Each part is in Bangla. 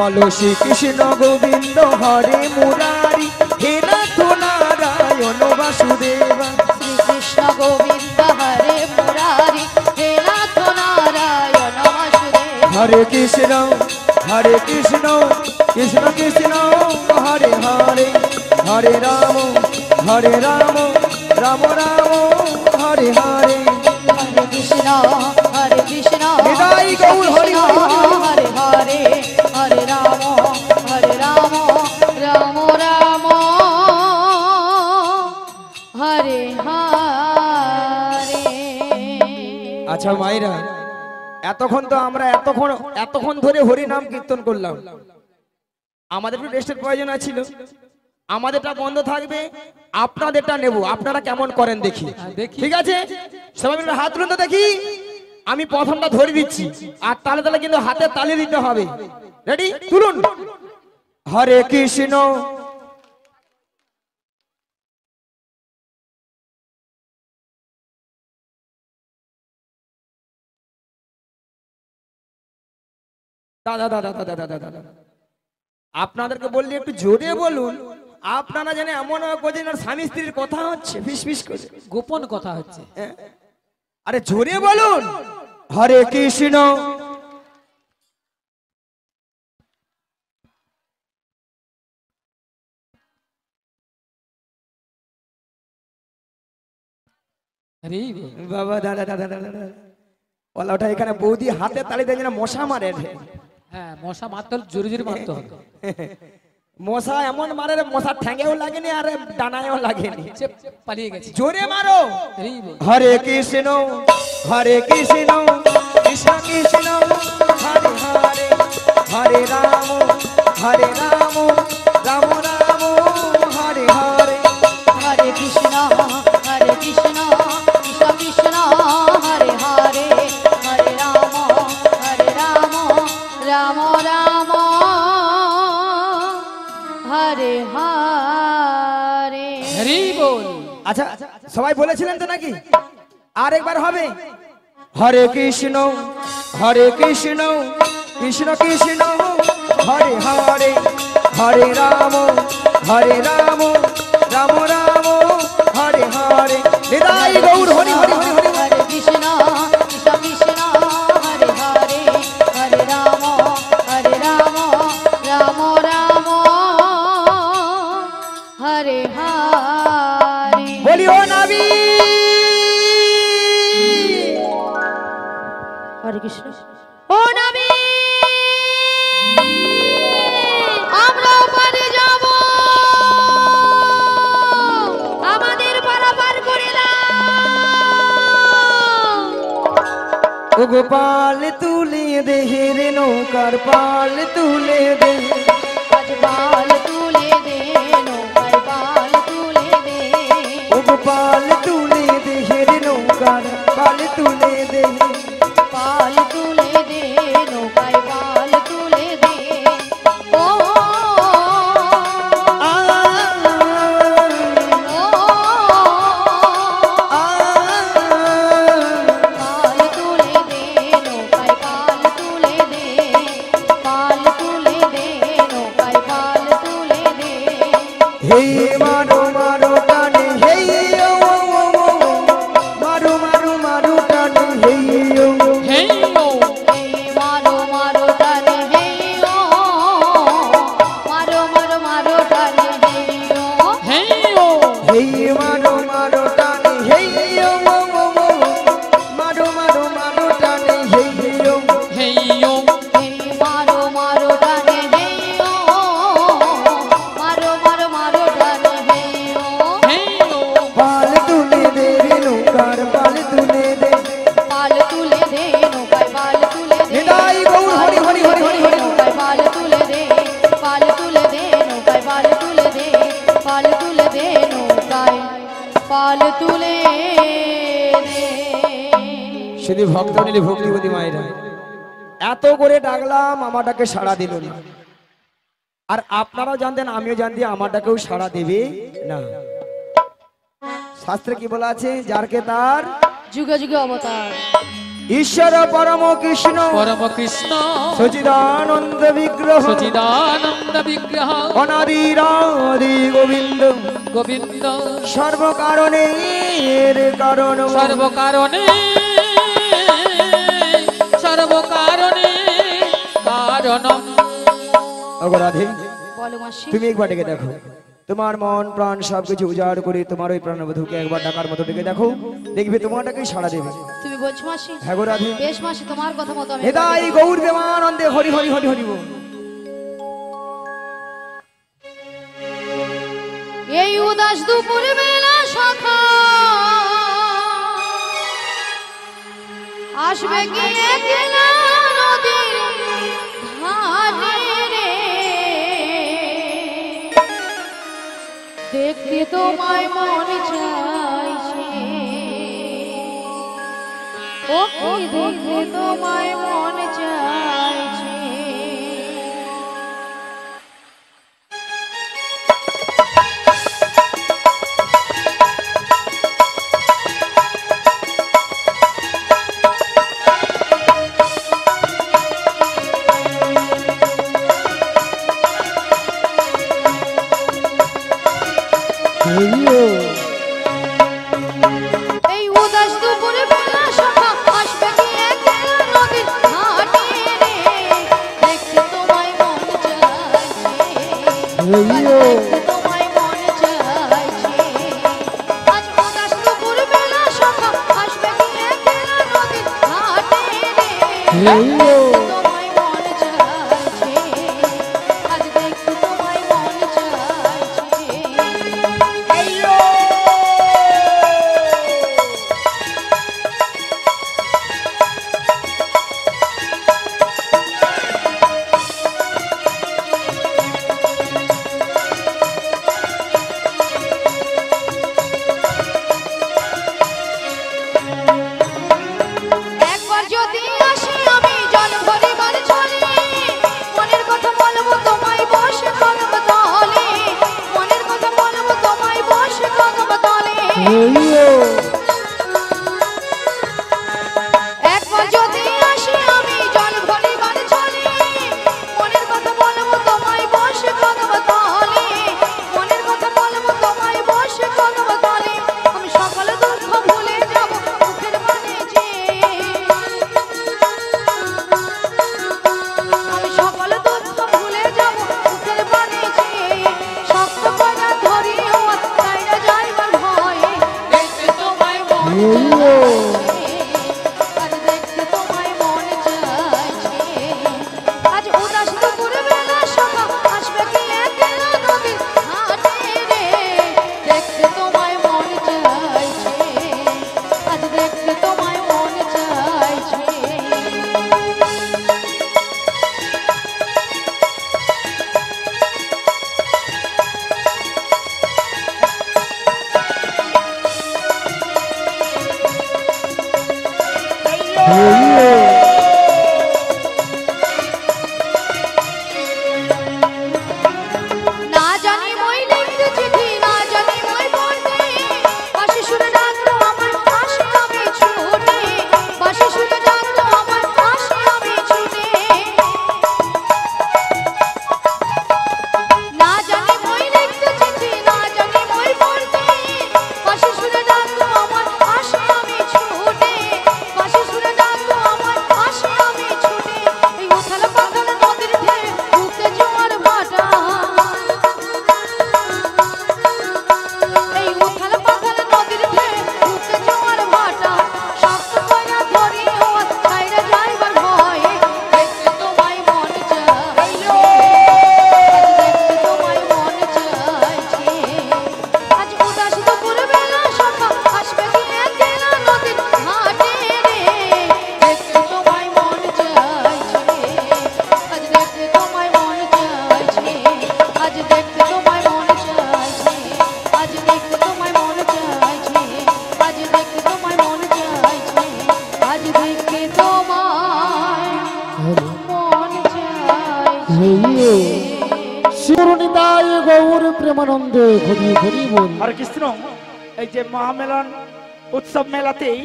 বলো শ্রী কৃষ্ণ গোবিন্দ হরে মুরারি হে নাথ নারায়ণ বাসুদেবা। শ্রী কৃষ্ণ গোবিন্দ হরে মুরারি হে নাথ নারায়ণ বাসুদেবা। হরে কৃষ্ণ কৃষ্ণ কৃষ্ণ হরে হরে, হরে রাম রাম রাম হরে হরে। হরে কৃষ্ণ নিতাই গৌর হরি হরি হরে হরে, হরে রাম রাম রাম হরে হরে। আচ্ছা মায়েরা, এতক্ষণ তো আমরা এতক্ষণ ধরে হরি নাম কীর্তন করলাম, আমাদের একটু রেস্টের প্রয়োজন ছিল। আমাদেরটা বন্ধ থাকবে, আপনাদেরটা নেব, আপনারা কেমন করেন দেখি। ঠিক আছে, সবাই মিলে হাত তুলুন তো দেখি। আমি প্রথমটা ধরে দিচ্ছি, আর তালে তালে কিন্তু হাতে তালি দিতে হবে। রেডি, তুলুন। হরে কৃষ্ণ দাদা দাদা দাদা দাদা দাদা আপনাদেরকে বললি একটু জোরে বলুন। আপনারা জানেন এমন করছেন আর স্বামী স্ত্রীর কথা হচ্ছে, ফিস ফিস করে গোপন কথা হচ্ছে। আরে জোরে বলুন। হরে কৃষ্ণ বাবা দাদা দাদা দাদা বলা ওটা এখানে বৌদি হাতে তালি দেয় না, মশা মারে। হ্যাঁ, মশা মারতে হলে জোরে জোরে মারতে হবে। মশা এমন মারে, মশা ঠ্যাঙ্গেও লাগেনি আর ডানায়ও লাগেনি, পালিয়ে গেছে। জোরে মারো। হরে কৃষ্ণ কৃষ্ণ কৃষ্ণ হরে হরে, হরে রাম রাম রাম হরে হরে। হরে কৃষ্ণ কৃষ্ণ কৃষ্ণ হরে হরে, হরে রাম রাম রাম হরে হরে। হরি বল। আচ্ছা সবাই বলেছিলেন তো নাকি? আর একবার হবে। হরে কৃষ্ণ কৃষ্ণ কৃষ্ণ হরে হরে, হরে রাম রাম রাম হরে হরে। নিতাই গৌর হরি হরি হরি হরি। হরে কৃষ্ণ কৃষ্ণ হরে হরে, হরে রাম রাম রাম হরে হরে। বলিও নবী। হরে কৃষ্ণ। ও নবী, আমরা ওপারে যাব, আমাদের পারাপার করে দাও। ও গোপাল তুলে দে রে নৌকার পাল তুলে দে। আজ পাল তুলে দে, নৌকায় পাল তুলে দে। ও গোপাল তুলে দে রে নৌকার পাল তুলে দে। পাল তুলে দে, নৌকায় পাল তুলে দে। ও আ ও আ পাল তুলে দে, নৌকায় পাল তুলে দে। পাল তুলে দে, নৌকায় পাল তুলে দে। হে মারো মারো টানে হে ও মারো মারো মারো টানে হে ও। হেই ও, হে মারো মারো টানে হে ও, মারো মারো মারো টানে হে ও। হেই ও, হে মারো মারো টানে হে ও মারো মারো মারো টানে হে ও। হেই ও, হে মারো মারো টানে হে ও, মারো মারো মারো টানে হে ও। হেই ও। পাল তুলে দে রে নৌকার পাল তুলে দে। পাল তুলে দে, নৌকায় পাল তুলে দে। নিতাই গৌর হরি হরি হরি হরি হরি। নৌকায় পাল তুলে দে, পাল তুলে দে, নৌকায় পাল তুলে দে। পাল তুলে দে, নৌকায় পাল তুলে দে। শুধু ভক্ত নিলে ভক্তিবতী মায়েরা এত করে ডাকলাম, আমাটাকে সাড়া দিল না। আর আপনারাও জানতেন, আমিও জানতি আমাটাকেও সাড়া দেবে না। শাস্ত্রে কি বলা আছে? যারকে তার যুগে যুগে অবতার। ঈশ্বর পরম কৃষ্ণ পরম কৃষ্ণ সচিদানন্দ বিগ্রহ সচিদানন্দ বিগ্রহ অনাদিরাদি গোবিন্দ গোবিন্দ সর্বকারণের কারণ সর্বকারণে সর্বকারণে কারণম। অগরাধে বলো মাসি। তুমি একবার ডেকে দেখো, তোমার মন প্রাণ সবকিছু উজাড় করে তোমার ওই প্রাণবধূকে একবার ডাকার মতো ডেকে দেখো, দেখবে তোমারটাকেই সাড়া দেবে। তুমি বলছো মাসি? হ্যাঁ গো রাধে। বেশ মাসি, তোমার কথা মতো আমি হেদাই গৌর প্রেমানন্দে হরি হরি হরি হরি বল। এই উদাস দুপুর বেলা সখা আসবে কি একলা নদীর ধারে রে, দেখতে তোমায় মন চাইছে, ও কি দেখতে তোমায় মন চাইছে। এই উদাস দুপুর বেলা সখা আসবে কি একলা নদীর ঘাটে রে, দেখতে তোমায় মন চাইছে, দেখতে তোমায় মন চাইছে। আজ উদাস দুপুর বেলা সখা আসবে কি একলা নদীর ঘাটে রে, দেখতে তোমায় মন চাইছে, আজ দেখতে তোমায় মন চাইছে। একবার যদি আসি আমি জল ভরিবার ছলে, মনের কথা বলবো তোমায় বসে কদম তলে, মনের কথা বলবো তোমায় বসে কদম তলে। একবার যদি আসি আমি জল ভরিবার ছলে, মনের কথা বলবো তোমায় বসে কদম তলে, মনের কথা বলবো তোমায় বসে কদম তলে। আমি সকল দুঃখ ভুলে যাব মুখের মানে যে, আমি সকল দুঃখ ভুলে যাব মুখের মানে যে, শক্ত করে ধরি ও তাইরা যাইবার ভয়ে, দেখতে তোমায় মন চাইছে, আজ দেখতে তোমায় মন চাইছে। আজ উদাস দুপুর বেলা সখা আসবে কি একলা নদীর ঘাটে রে, দেখতে তোমায় মন চাইছে, আজ দেখতে তোমায় মন চাইছে। না জানি মই লিখতে চিঠি, না জানি মই পড়তে, বাঁশি সুরে ডাকলো আমার আসি আমি ছুটে, বাঁশি সুরে ডাকলো আমার আসি আমি ছুটে। না জানি মই লিখতে চিঠি, না জানি মই পড়তে, বাঁশি সুরে ডাকলো আমার আসি আমি ছুটে, বাঁশি সুরে ডাকলো আমার আসি আমি ছুটে। এই উথাল পাথাল নদীর ঢেউ বুকে জোয়ার ভাটা, এই উথাল পাথাল নদীর ঢেউ বুকে জোয়ার ভাটা, শক্ত কইরা ধরি ও তাইরা যাইবার ভয়ে, দেখতে তোমায় মন চাইছে, দেখতে তোমায় মন চাইছে। আজ উদাস দুপুর বেলা সখা আসবে কি একলা নদীর ঘাটে রে, দেখতে তোমায় মন চাইছে, আজ দেখতে তোমায় মন চাইছে, আজ দেখতে তোমায় মন চাইছে, আজ দেখতে তোমায় মন চাইছে, আজ দেখতে তোমায় মন চাইছে, আজ দেখতে তোমায় মন চাইছে। শিরনিতায় গৌর প্রেমানন্দে হরি হরি বল। হরে কৃষ্ণ। এই যে মহামেলন উৎসব মেলাতেই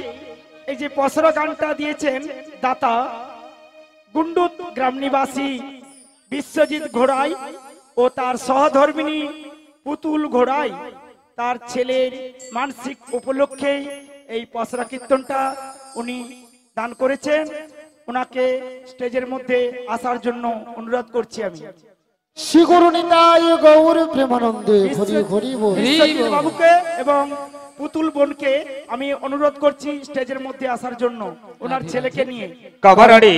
এই যে পসরা গানটা দিয়েছেন দাতা গুন্ডুত গ্রাম নিবাসী বিশ্বজিৎ ঘোড়াই ও তার সহধর্মিনী পুতুল ঘোড়াই তার ছেলের মানসিক উপলক্ষে এই পসরা কীর্তনটা উনি দান করেছেন। ওনাকে স্টেজের মধ্যে আসার জন্য অনুরোধ করছি আমি। শ্রী গুরু নিতাই গৌর প্রেমানন্দে হরি হরি বল। বিশ্বজিৎ বাবুকে এবং পুতুল বোনকে আমি অনুরোধ করছি স্টেজের মধ্যে আসার জন্য ওনার ছেলেকে নিয়ে। কাভারাড়ি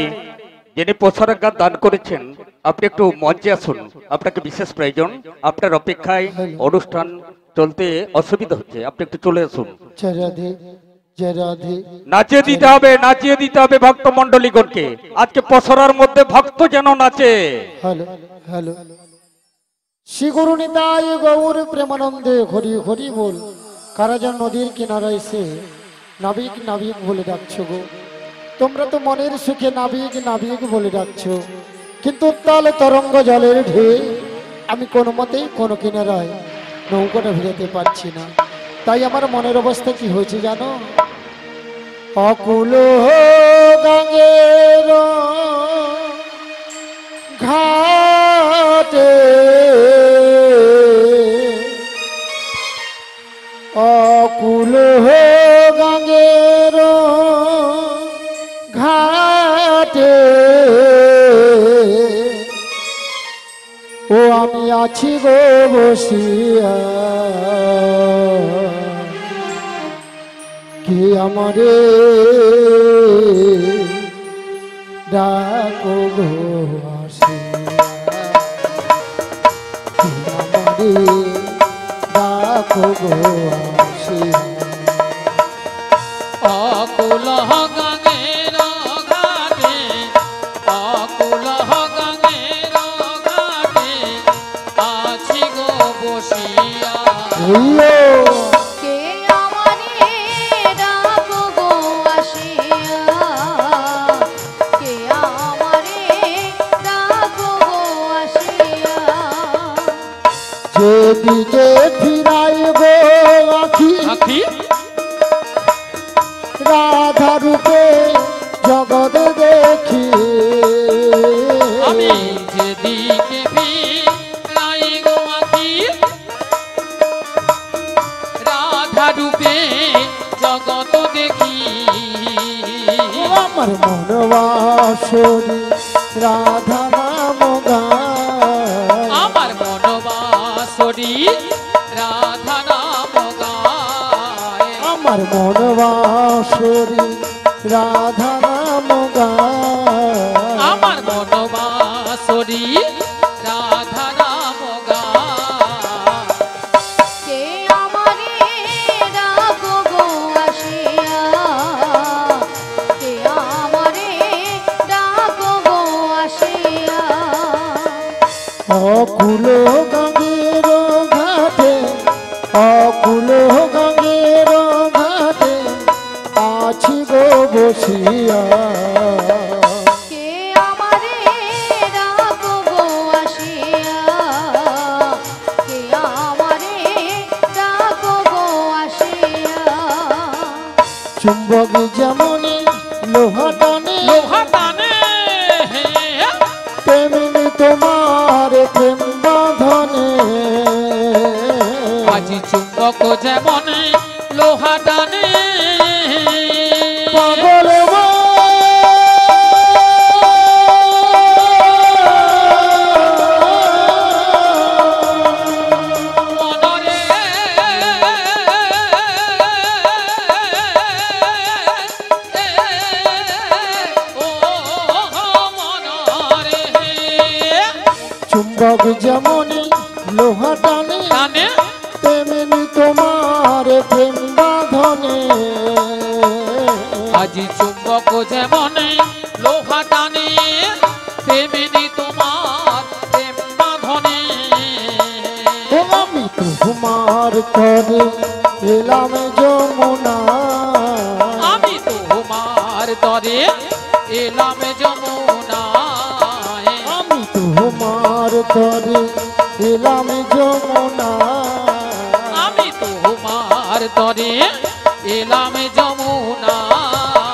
যিনি প্রচারক গান দান করেছেন, আপনি একটু মঞ্চে আসুন, আপনাকে বিশেষ প্রয়োজন। আপনার অপেক্ষায় অনুষ্ঠান চলতে অসুবিধা হচ্ছে, আপনি একটু চলে আসুন। জয় রাধে জয় রাধে। নাচিয়ে দিতে হবে ভক্ত মন্ডলীগণকে। আজকে পসরার মধ্যে ভক্ত যেন নাচে। Hello hello. শ্রী গুরু নিতাই গৌর প্রেমানন্দে হরি হরি বল। কারা যেন নদীর কিনারায় এসে নাবিক নাবিক বলে ডাকছো গো। তোমরা তো মনের সুখে নাবিক নাবিক বলে ডাকছো, কিন্তু উত্তাল তরঙ্গ জলের ঢেউ আমি কোনো মতেই কোনো কিনারায় নৌকাটা ভিড়াতে পারছি না। তাই আমার মনের অবস্থা কি হয়েছে জানো? অকুল গঙ্গের ঘাটে অকুল গঙ্গের ঘাটে ও আমি আছি গো বসিয়া, কি আমারে ডাকো গো আসিয়া, কি আমারে ডাকো গো আসিয়া। অকুল গঙ্গের ঘাটে, অকুল গঙ্গের ঘাটে আছি গো বসিয়া। কে আমারে ডাকো গো আসিয়া, কে আমারে ডাকো গো আসিয়া। যেদিকে ফিরাই গো আখি আখি রাধা রূপে জগৎ দেখি, আমি যেদিকে ফিরাই গো আখি রাধা রূপে জগৎ দেখি। আমার মন বাসরি রাধা নাম গায়, আমার মনবাসরি রাধা নাম গায়। আমার মন বাসরি রাধা নাম গায়, আমার মনবাসরি রাধা নাম গায়। কে আমারে ডাকো গো আসিয়া, কে আমারে ডাকো গো আসিয়া। অকুল গঙ্গের ঘাটে অকুল গঙ্গের ঘাটে আছি গো বসিয়া, কে আমারে ডাকো গো আসিয়া, কে আমারে ডাকো গো আসিয়া। চুম্বক যেমনি লোহা টানে লোহা টানে তেমনি তোমার প্রেম বাঁধনে, আজি চুম্বক যেমন লোহা টানে পাগল মনরে ও মনরে চুম্বক যেমনি লোহা টানে টানে তেমনি তোমার প্রেম বাঁধনে, আজি চুম্বক যেমন লোহা টানে তেমনি তোমার প্রেম বাঁধনে। ও আমি তোমার তরে এলাম যমুনা, আমি তোমার তরে এলাম যমুনায়। আমি তোমার তরে এলাম যমুনা, আমি তোমার তরে এলাম যমুনায়।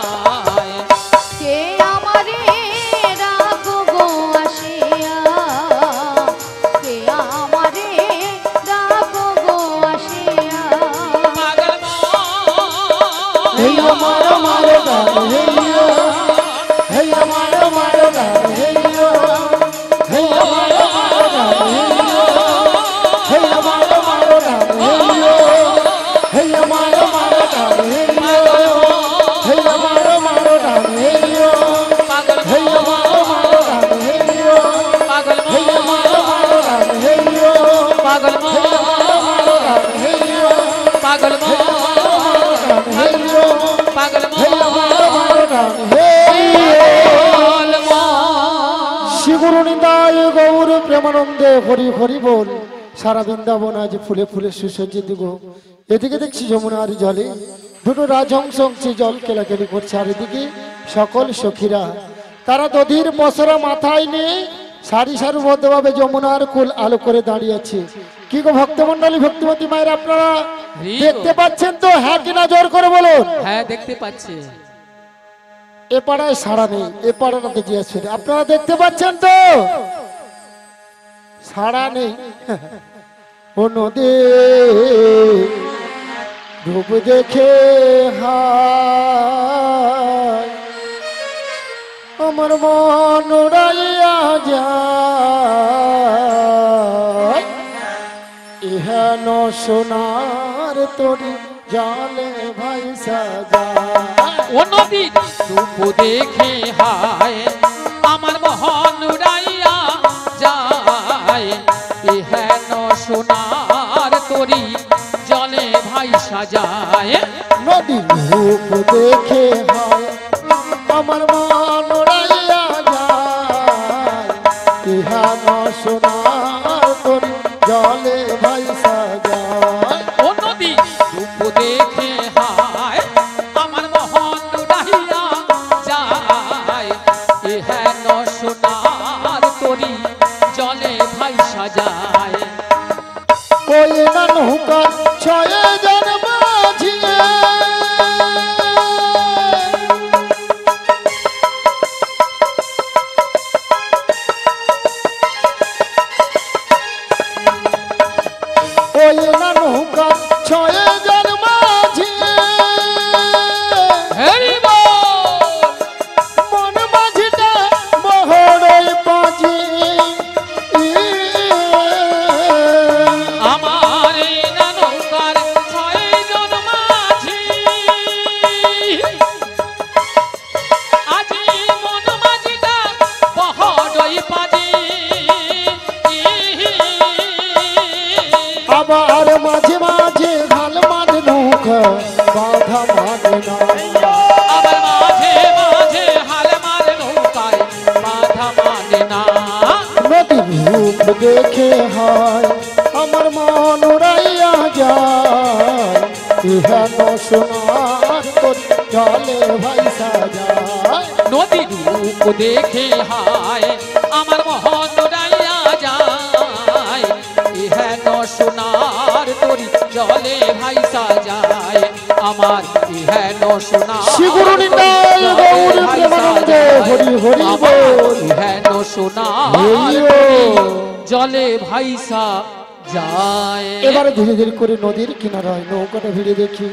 প্রেমানন্দে হরি হরি বল। সারা বৃন্দাবন আজ ফুলে ফুলে সুসজ্জিত গো। এদিকে দেখছি যমুনার জলে দুটো রাজহংস জল কেলাকেলি করছে, আর এদিকে সকল সখীরা তারা দধির পসরা মাথায় নিয়ে সারি সারিবদ্ধভাবে যমুনার কুল আলো করে দাঁড়িয়ে আছে। কি গো ভক্তমন্ডলী, ভক্তিমতী মায়ের, আপনারা দেখতে পাচ্ছেন তো? হ্যাঁ কিনা জোর করে বলুন। হ্যাঁ দেখতে পাচ্ছি। এ পাড়ায় সাড়া নেই, এ পাড়াটাতে জিজ্ঞেস, আপনারা দেখতে পাচ্ছেন তো? সাড়া নেই। ও নদী রূপ দেখে হায় আমার মন উড়াইয়া যায়। ইহেন সোনার তরি জালে ভাই সাজা। ও নদীর রূপ দেখে হায় আমার মহন উড়াইয়া যায়। এহেন সোনার তরি জলে ভাই সাজায়। নদীর রূপ দেখে হয় আমার মন উড়াইয়া যায়। ইহান সোনার তরি জলে ভাই সাজায়। ও নদী রূপ দেখে হায় আমার মহন উড়াইয়া যায়। এহেন সোনার তরি জলে ভাই সাজায়। ওই না নৌকা ছয় জন মাঝিয়ে ওই না নৌকা ছয় জন মাঝিয়ে হরি বল। মন মাঝিটা মহড়ই পাজি। আমার এই না নৌকার ছয়জন মাঝি আজি মন মাঝিটা বহড়ই পাজি। আবার মাঝে মাঝে ঘাল মাঠ নৌকা বাধা মানে না। আবার মাঝে মাঝে হাল মার নৌকায় বাধা মানে না। নদীর রূপ দেখে হয় আমার মন উড়াইয়া যায়। ইহেন সোনার তরি জলে ভাই সাজায়। নদীর রূপ দেখে হায় আমার মহন উড়াইয়া যায়। ইহেন সোনার তরি জলে ভাই সাজায়। আমার ইহেন সোনার শ্রীগুরু নিতাই গৌর প্রেমানন্দে হরি হরি বল। ইহেন সোনার হরি তরি বল। জলে ভাই সাজায়। এবারে ধীরে ধীরে করে নদীর কিনারায় নৌকাটা ভিড়ে দেখি।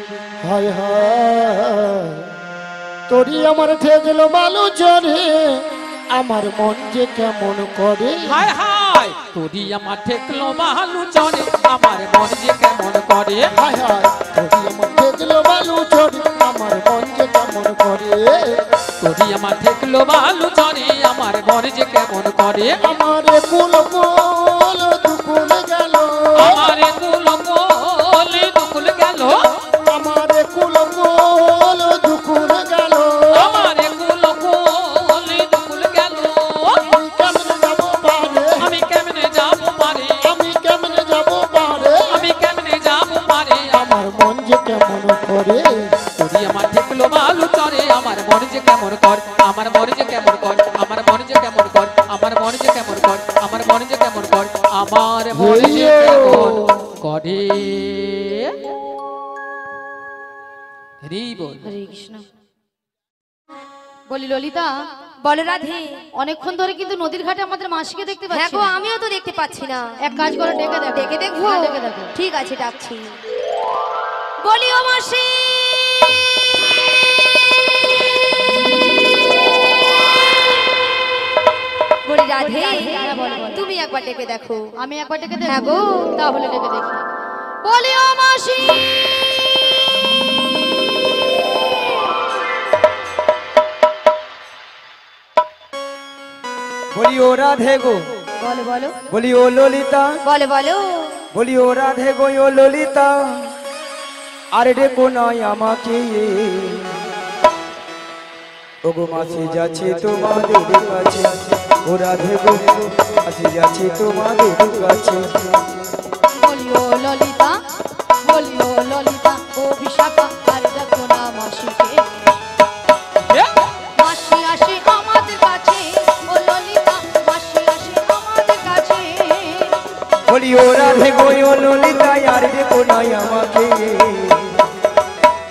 হায় হায় তোরি আমার ঠেকল বালু চরে আমার মন যে কেমন করে। হায় হায় তোরি আমার ঠেকলো বালু চরে আমার মন যে কেমন করে। হায় হায় তোরি আমার ঠেকল বালু চরে আমার মন যে কেমন করে। তোরি আমার ঠেকলো বালু চরে আমার মন যে কেমন করে। আমার কুল কুল দুকুল গেল আমার কুল কুল দুকুল গেল। আমার কুল কুল দুকুল গেল। আমার কুল কুল দুকুল গেল। আমি কেমনে যাব পারে আমি কেমনে যাব পারে। আমি কেমনে যাব পারে আমি কেমনে যাব পারে। আমার মন যে কেমন করে। তোরি আমার ঠেকলো বালু চরে আমার মন যে কেমন কর। আমার মন যে কেমন কর। আমার মন যে কেমন কর। আমার মন যে কেমন কর। আমার মন যে কেমন কর। আমার মন যে কেমন করে। হরি বল। হরে কৃষ্ণ। বলি ললিতা, বলো রাধে, অনেকক্ষণ ধরে কিন্তু নদীর ঘাটে আমাদের মাসিকে দেখতে পাচ্ছি। হ্যাঁ গো, আমিও তো দেখতে পাচ্ছি না। এক কাজ করে ডেকে দেখো। ডেকে দেখবো? হ্যাঁ, ডেকে দেখো। ঠিক আছে, ডাকছি। বলি ও মাসি, বলি রাধে, হ্যাঁ, বলো, বলো। তুমি একবার ডেকে দেখো। আমি একবার ডেকে হ্যাঁ দেখো। গো। তাহলে ডেকে দেখি। বলি ও মাসি, বলি ও রাধে গো, বলো বলো বলি ও ললিতা, বলো বলো। বলি ও রাধে গো ও ললিতা, আরে ডেকো নয় আমাকে। ওগো মাসি যাচ্ছে তোমাদের কাছে, ও রাধে গো মাসি যাচ্ছে তোমাদের কাছে। বলিও ললিতা, বলিও ললিতা, ও বিশাখা আর দেখো না মাসিকে। মাসি আসে আমাদের কাছে, ও ললিতা, মাসি আসে আমাদের কাছে। বলি ও রাধে গো ও ললিতা আর দেখো না আমাকে,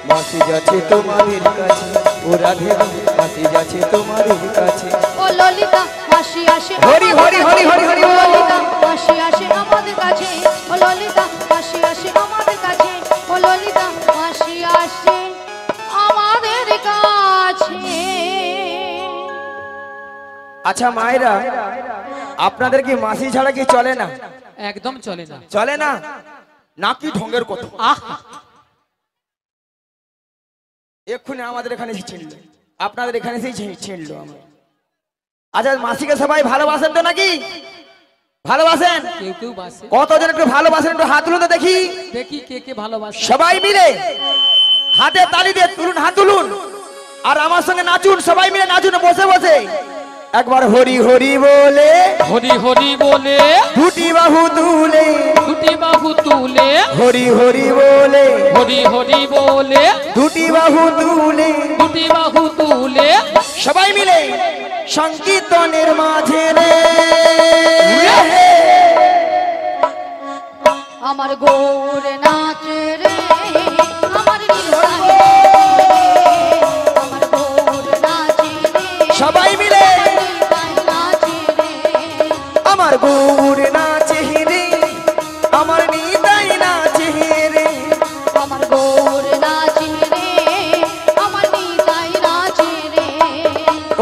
মাসি যাচ্ছে তোমাদের কাছে, ও রাধে গো মাসি যাচ্ছে তোমাদের কাছে। ও ললিতা মাসি আসে হরি হরি হরি হরি হরি ও ললিতা মাসি আসে আমাদের কাছে, ও ললিতা মাসি আসে আমাদের কাছে, ও ললিতা মাসি আসে আমাদের কাছে। আচ্ছা মায়েরা, আপনাদের কি মাসি ছাড়া কি চলে না? একদম চলে না। চলে না নাকি ঢঙ্গের কথা? আহা, এক্ষুনি আমাদের এখানে এসে ছিনল, আপনাদের এখানে এসেই ছিনল আমার। আচ্ছা মাসিকে সবাই ভালোবাসেন তো নাকি? ভালোবাসেন? কেউ কেউ বাসে। কতজন একটু ভালোবাসেন একটু হাত তুলুন তো দেখি। দেখি কে কে ভালোবাসে। সবাই মিলে হাতে তালি দিয়ে তুলুন, হাত তুলুন আর আমার সঙ্গে নাচুন, সবাই মিলে নাচুন বসে বসে। একবার হরি হরি বলে, হরি হরি বলে, দুটি বাহু তুলে, দুটি বাহু তুলে, হরি হরি বলে, হরি হরি বলে, দুটি বাহু তুলে, দুটি বাহু তুলে, সবাই মিলে সংকীর্তনের মাঝে রে। আমার গৌর নাচে রে, আমার নীলরা রে, আমার গৌর নাচে রে, সবাই মিলে নীলরাই নাচে রে, আমার গৌর নাচে রে, আমার নিতাই নাচে রে। আমার গৌর নাচে রে, আমার নিতাই নাচে রে।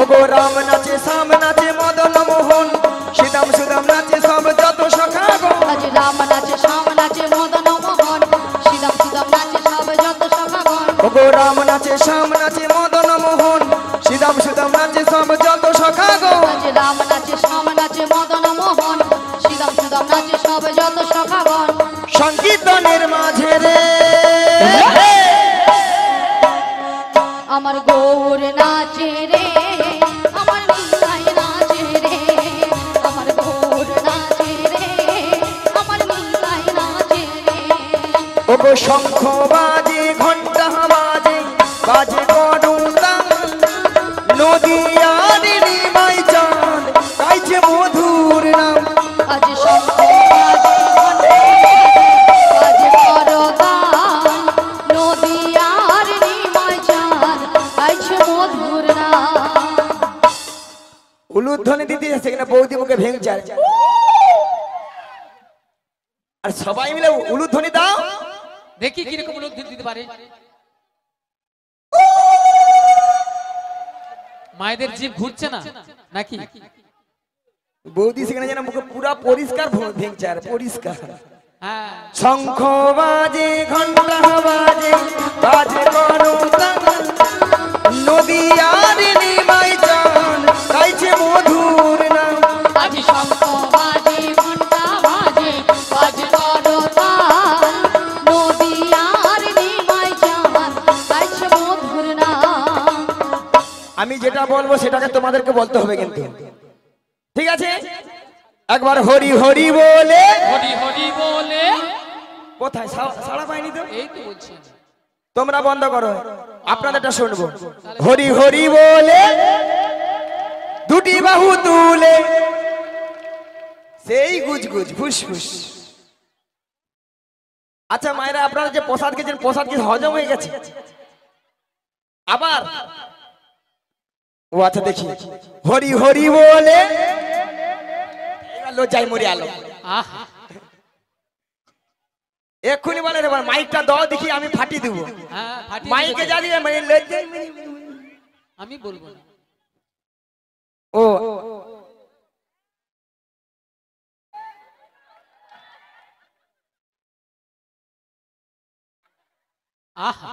ওগো রাম নাচে, শ্যাম নাচে, মদন মোহন, শ্রীদাম সুদাম নাচে, সব যত সখা গো। আজ রাম নাচে, শ্যাম নাচে, মদন মোহন, শ্রীদাম সুদাম নাচে, সব যত সখাগণ। ওগো রাম নাচে, শ্যাম নাচে, মদন মোহন, শ্রীদাম সুদাম নাচে, সব যত সখা গো। আজ রাম নাচে, শ্যাম নাচে, মদন মোহন, শ্রীদাম সুদাম নাচে, সব যত সখাগণ। সংকীর্তনের মাঝে রে। আমার গৌর নাচে রে, আমার নিতাই নাচে রে, আমার গৌর নাচে রে, আমার নিতাই নাচে রে। ওগো শঙ্খ বাজে, ঘন্টা বাজে, বাজে করুণা, নদীয়ার নিমাই চাঁদ গাইছে মধুর নাম। আজ শঙ্খ বাজে, ঘণ্টা বাজে, বাজে করতাল, নদীয়ার নিমাই চাঁদ গাইছে মধুর নাম। উলুধ্বনি দিতে সেখানে বৌদি মুখে ভেঙে আর সবাই মিলে উলুধ্বনি দাও। দেখি কিরকম লোক দিতে পারে। মায়েদের জিভ ঘুরছে না নাকি? বৌদি সেখানে যেন মুখে পুরা পরিষ্কার ভেঙছে আর পরিষ্কার। হ্যাঁ, শঙ্খ বাজে, ঘন্টা বাজে, বাজে করুণা, নদীয়ার নিমাই চাঁদ গাইছে মধুর নাম। আজ শঙ্খ বাজে, ঘণ্টা বাজে, বাজে করতাল, নদীয়ার নিমাই চাঁদ গাইছে মধুর নাম। আমি যেটা বলবো সেটাকে তোমাদেরকে বলতে হবে কিন্তু, ঠিক আছে? একবার হরি হরি বলে, হরি হরি বলে। কোথায় সাড়া পাইনি তো? এই তো বলছি। তোমরা বন্ধ করো, আপনাদেরটা শুনবো। হরি হরি বলে, দুটি বাহু তুলে, সেই গুজগুজ ফুসফুস। আচ্ছা মায়েরা, আপনারা যে প্রসাদ খেয়েছেন, প্রসাদ কি হজম হয়ে গেছে? আবার ও আচ্ছা দেখি, হরি হরি বলে, লজ্জায় মরে আলো। আহা, এক্ষুনি বলে রে মাইকটা দাও দেখি, আমি ফাটি দেবো। হ্যাঁ, ফাটিয়ে মাইকে দিয়েছে। যা দিয়ে মানে লজ্জায় আমি বলবো না। ও আহা,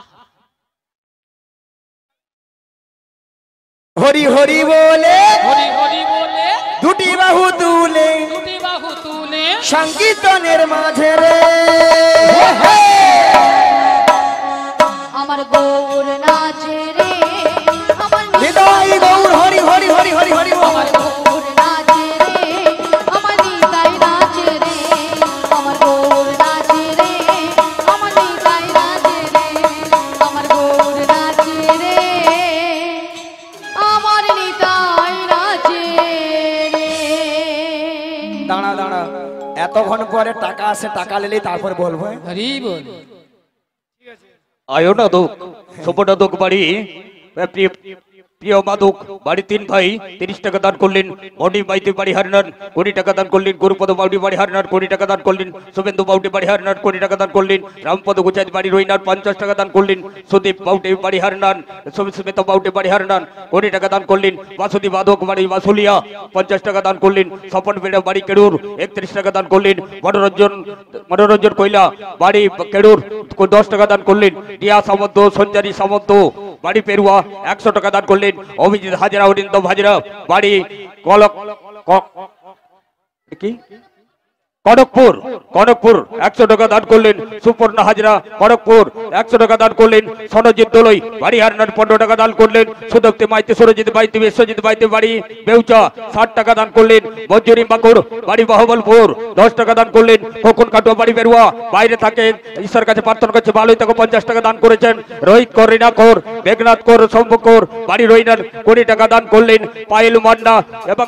হরি হরি বলে, হরি হরি বলে, দুটি বাহু তুলে, দুটি বাহু তুলে, সংকীর্তনের মাঝে রে। আমার গৌর নাচে রে, আমার হৃদয় এতক্ষণ পরে টাকা আসে, টাকা নিলেই তারপর বলবো। হরি বল। আয়নাদক সুবর্ণাদক বাড়ি প্রিয় প্রিয় মাদক বাড়ি 3 ভাই 30 টাকা দান করলেন। মণি বাইতে বাড়ি হারনান 20 টাকা দান করলেন। গুরুপদ বাউডি বাড়ি হারনান 20 টাকা দান করলেন। শুভেন্দু বাউডি বাড়ি হারনান 20 টাকা দান করলেন। রামপদ গুচাই বাড়ি রইনার 50 টাকা দান করলেন। সুদীপ বাউডি বাড়ি হারনান সুমিত বাউডি বাড়ি হারনান 20 টাকা দান করলেন। বাসুদী বাদক বাড়ি বাসুলিয়া 50 টাকা দান করলেন। স্বপন বেড়া বাড়ি কেড়ুর 31 টাকা দান করলেন। মনোরঞ্জন কইলা বাড়ি কেড়ুর 10 টাকা দান করলেন। রিয়া সামন্ত সঞ্চারী সামন্ত বাড়ি পেরুয়া 100 টাকা দান করলেন। অভিজিৎ হাজরা অরিন্দম হাজরা বাড়ি কনকপুর 100 টাকা দান করলেন। সুপর্ণা হাজরা কনকপুর 100 টাকা দান করলেন। সনজিৎ দোলই বাড়ি হারনান 15 টাকা দান করলেন। সুদপ্তি মাইতি সুরজিৎ মাইতি বিশ্বজিৎ মাইতি বাড়ি বেউচা 60 টাকা দান করলেন। মঞ্জুরি বাকুর বাড়ি বাহুবলপুর 10 টাকা দান করলেন। খোকন কাটুয়া বাড়ি বেরুয়া বাইরে থাকে, ঈশ্বরের কাছে প্রার্থনা করছে ভালোই তাকে 50 টাকা দান করেছেন। রোহিত কর, রিনা কর, মেঘনাথ কর, শম্ভু কর বাড়ি রইনান 20 টাকা দান করলেন। পায়েল মান্না এবং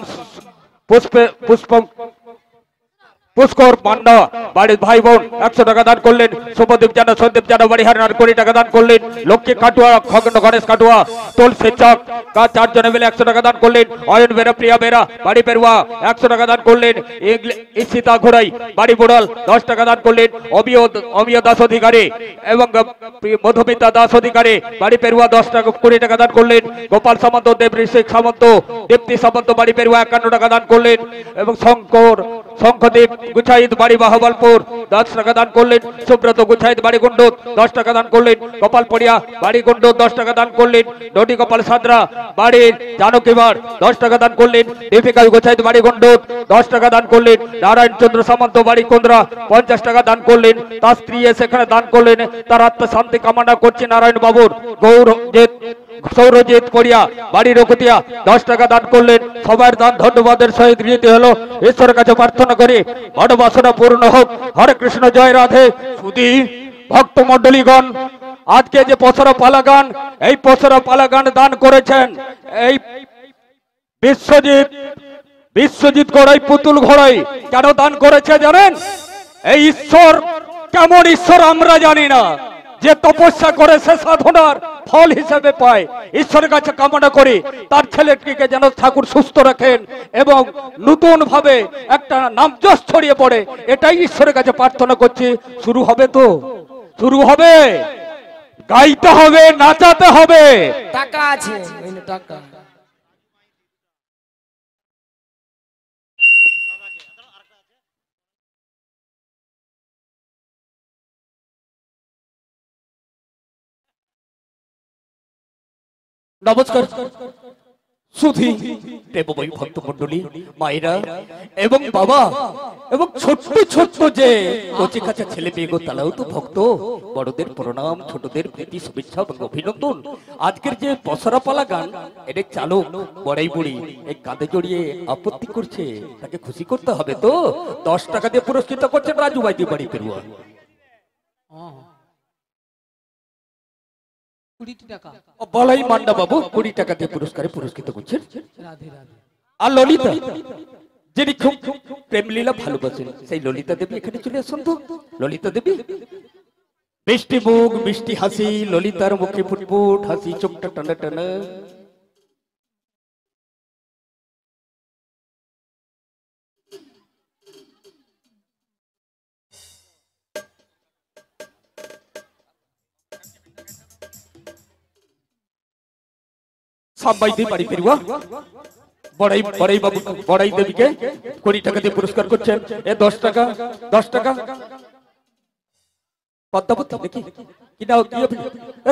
পুষ্কর মান্না বাড়ির ভাই বোন 100 টাকা দান করলেন। শুভদীপ জানা সন্দীপ জানা বাড়ি হারনার 20 টাকা দান করলেন। লক্ষ্মী কাটুয়া খগন গণেশ কাটুয়া তোল সেচক 4 জনে মিলে 100 টাকা দান করলেন। অয়ন বেরা প্রিয়া বেরা বাড়ি পেরুয়া 100 টাকা দান করলেন। ইসিতা ঘোড়াই বাড়ি বুড়াল 10 টাকা দান করলেন। অমিয় দাস অধিকারী এবং মধুমিতা দাস অধিকারী বাড়ি পেরুয়া 10 টাকা 20 টাকা দান করলেন। গোপাল সামন্ত দেবঋষিক সামন্ত দীপ্তি সামন্ত বাড়ি পেরুয়া 51 টাকা দান করলেন। এবং শঙ্খদেব গুছাইত বাড়ি বাহুবলপুর 10 টাকা দান করলেন। সুব্রত গুছাইত বাড়ি গুন্ডুত 10 টাকা দান করলেন। গোপাল পড়িয়া বাড়ি গুন্ডুত 10 টাকা দান করলেন। নটি গোপাল সাদরা বাড়ির জানকীবার 10 টাকা দান করলেন। দীপিকা গুছাইত বাড়ি গুন্ডুত 10 টাকা দান করলেন। নারায়ণ চন্দ্র সামন্ত বাড়ি কুন্দ্রা 50 টাকা দান করলেন। তার স্ত্রী সেখানে দান করলেন। তার আত্মা শান্তি কামনা করছে নারায়ণ বাবুর। সৌরজিৎ পড়িয়া বাড়ি রকুতিয়া 10 টাকা দান করলেন। সবার দান ধন্যবাদের সহিত রীতি হলো ঈশ্বরের কাছে প্রার্থনা করি মনোবাসনা পূর্ণ হোক। হরে কৃষ্ণ, জয় রাধে। শুধু ভক্ত মন্ডলীগণ, আজকে যে পসরা পালা গান, এই পসরা পালা গান দান করেছেন এই বিশ্বজিৎ ঘোড়াই পুতুল ঘোড়াই। কেন দান করেছে জানেন? এই ঈশ্বর কেমন ঈশ্বর আমরা জানি না, যে তপস্যা করে সে সাধনার ফল হিসেবে পায়। ঈশ্বরের কাছে কামনা করি তার ছেলেটিকে যেন ঠাকুর সুস্থ রাখেন এবং নতুন ভাবে একটা নামযশ ছড়িয়ে পড়ে, এটাই ঈশ্বরের কাছে প্রার্থনা করছি। শুরু হবে তো? শুরু হবে, গাইতে হবে, নাচাতে হবে। টাকা আছে, টাকা নমস্কার সুধী প্রেমময়ী ভক্তমণ্ডলী, মায়েরা এবং বাবা এবং ছোট্ট ছোট্ট যে কচি কাঁচা ছেলে মেয়েগো, তারাও তো ভক্ত। বড়দের প্রণাম, ছোটদের প্রীতি শুভেচ্ছা এবং অভিনন্দন। আজকের যে পসরা পালা গান, এটা চালক বড়াই বুড়ি এই কাঁধে জড়িয়ে আপত্তি করছে, তাকে খুশি করতে হবে তো। 10 টাকা দিয়ে পুরস্কৃত করছেন রাজু বাইদি বাড়ি পেরুয়া। 20 টাকা। বলাই মান্না বাবু 20 টাকা দিয়ে পুরস্কারে পুরস্কৃত করছেন। রাধে রাধে। আর ললিতা, যিনি খুব প্রেম লীলা ভালোবাসেন, সেই ললিতা দেবী এখানে চলে আসুন তো। ললিতা দেবী, মিষ্টি মুখ, মিষ্টি হাসি, ললিতার মুখে ফুটফুট হাসি, চোখটা টানা টানা। সাম্বাই দিয়ে বাড়ি ফেরুয়া বড়াই বাবু, বড়াই দেবীকে 20 টাকা দিয়ে পুরস্কার করছেন। 10 টাকা 10 টাকা। পদ্মাবতী নাকি কি নাও,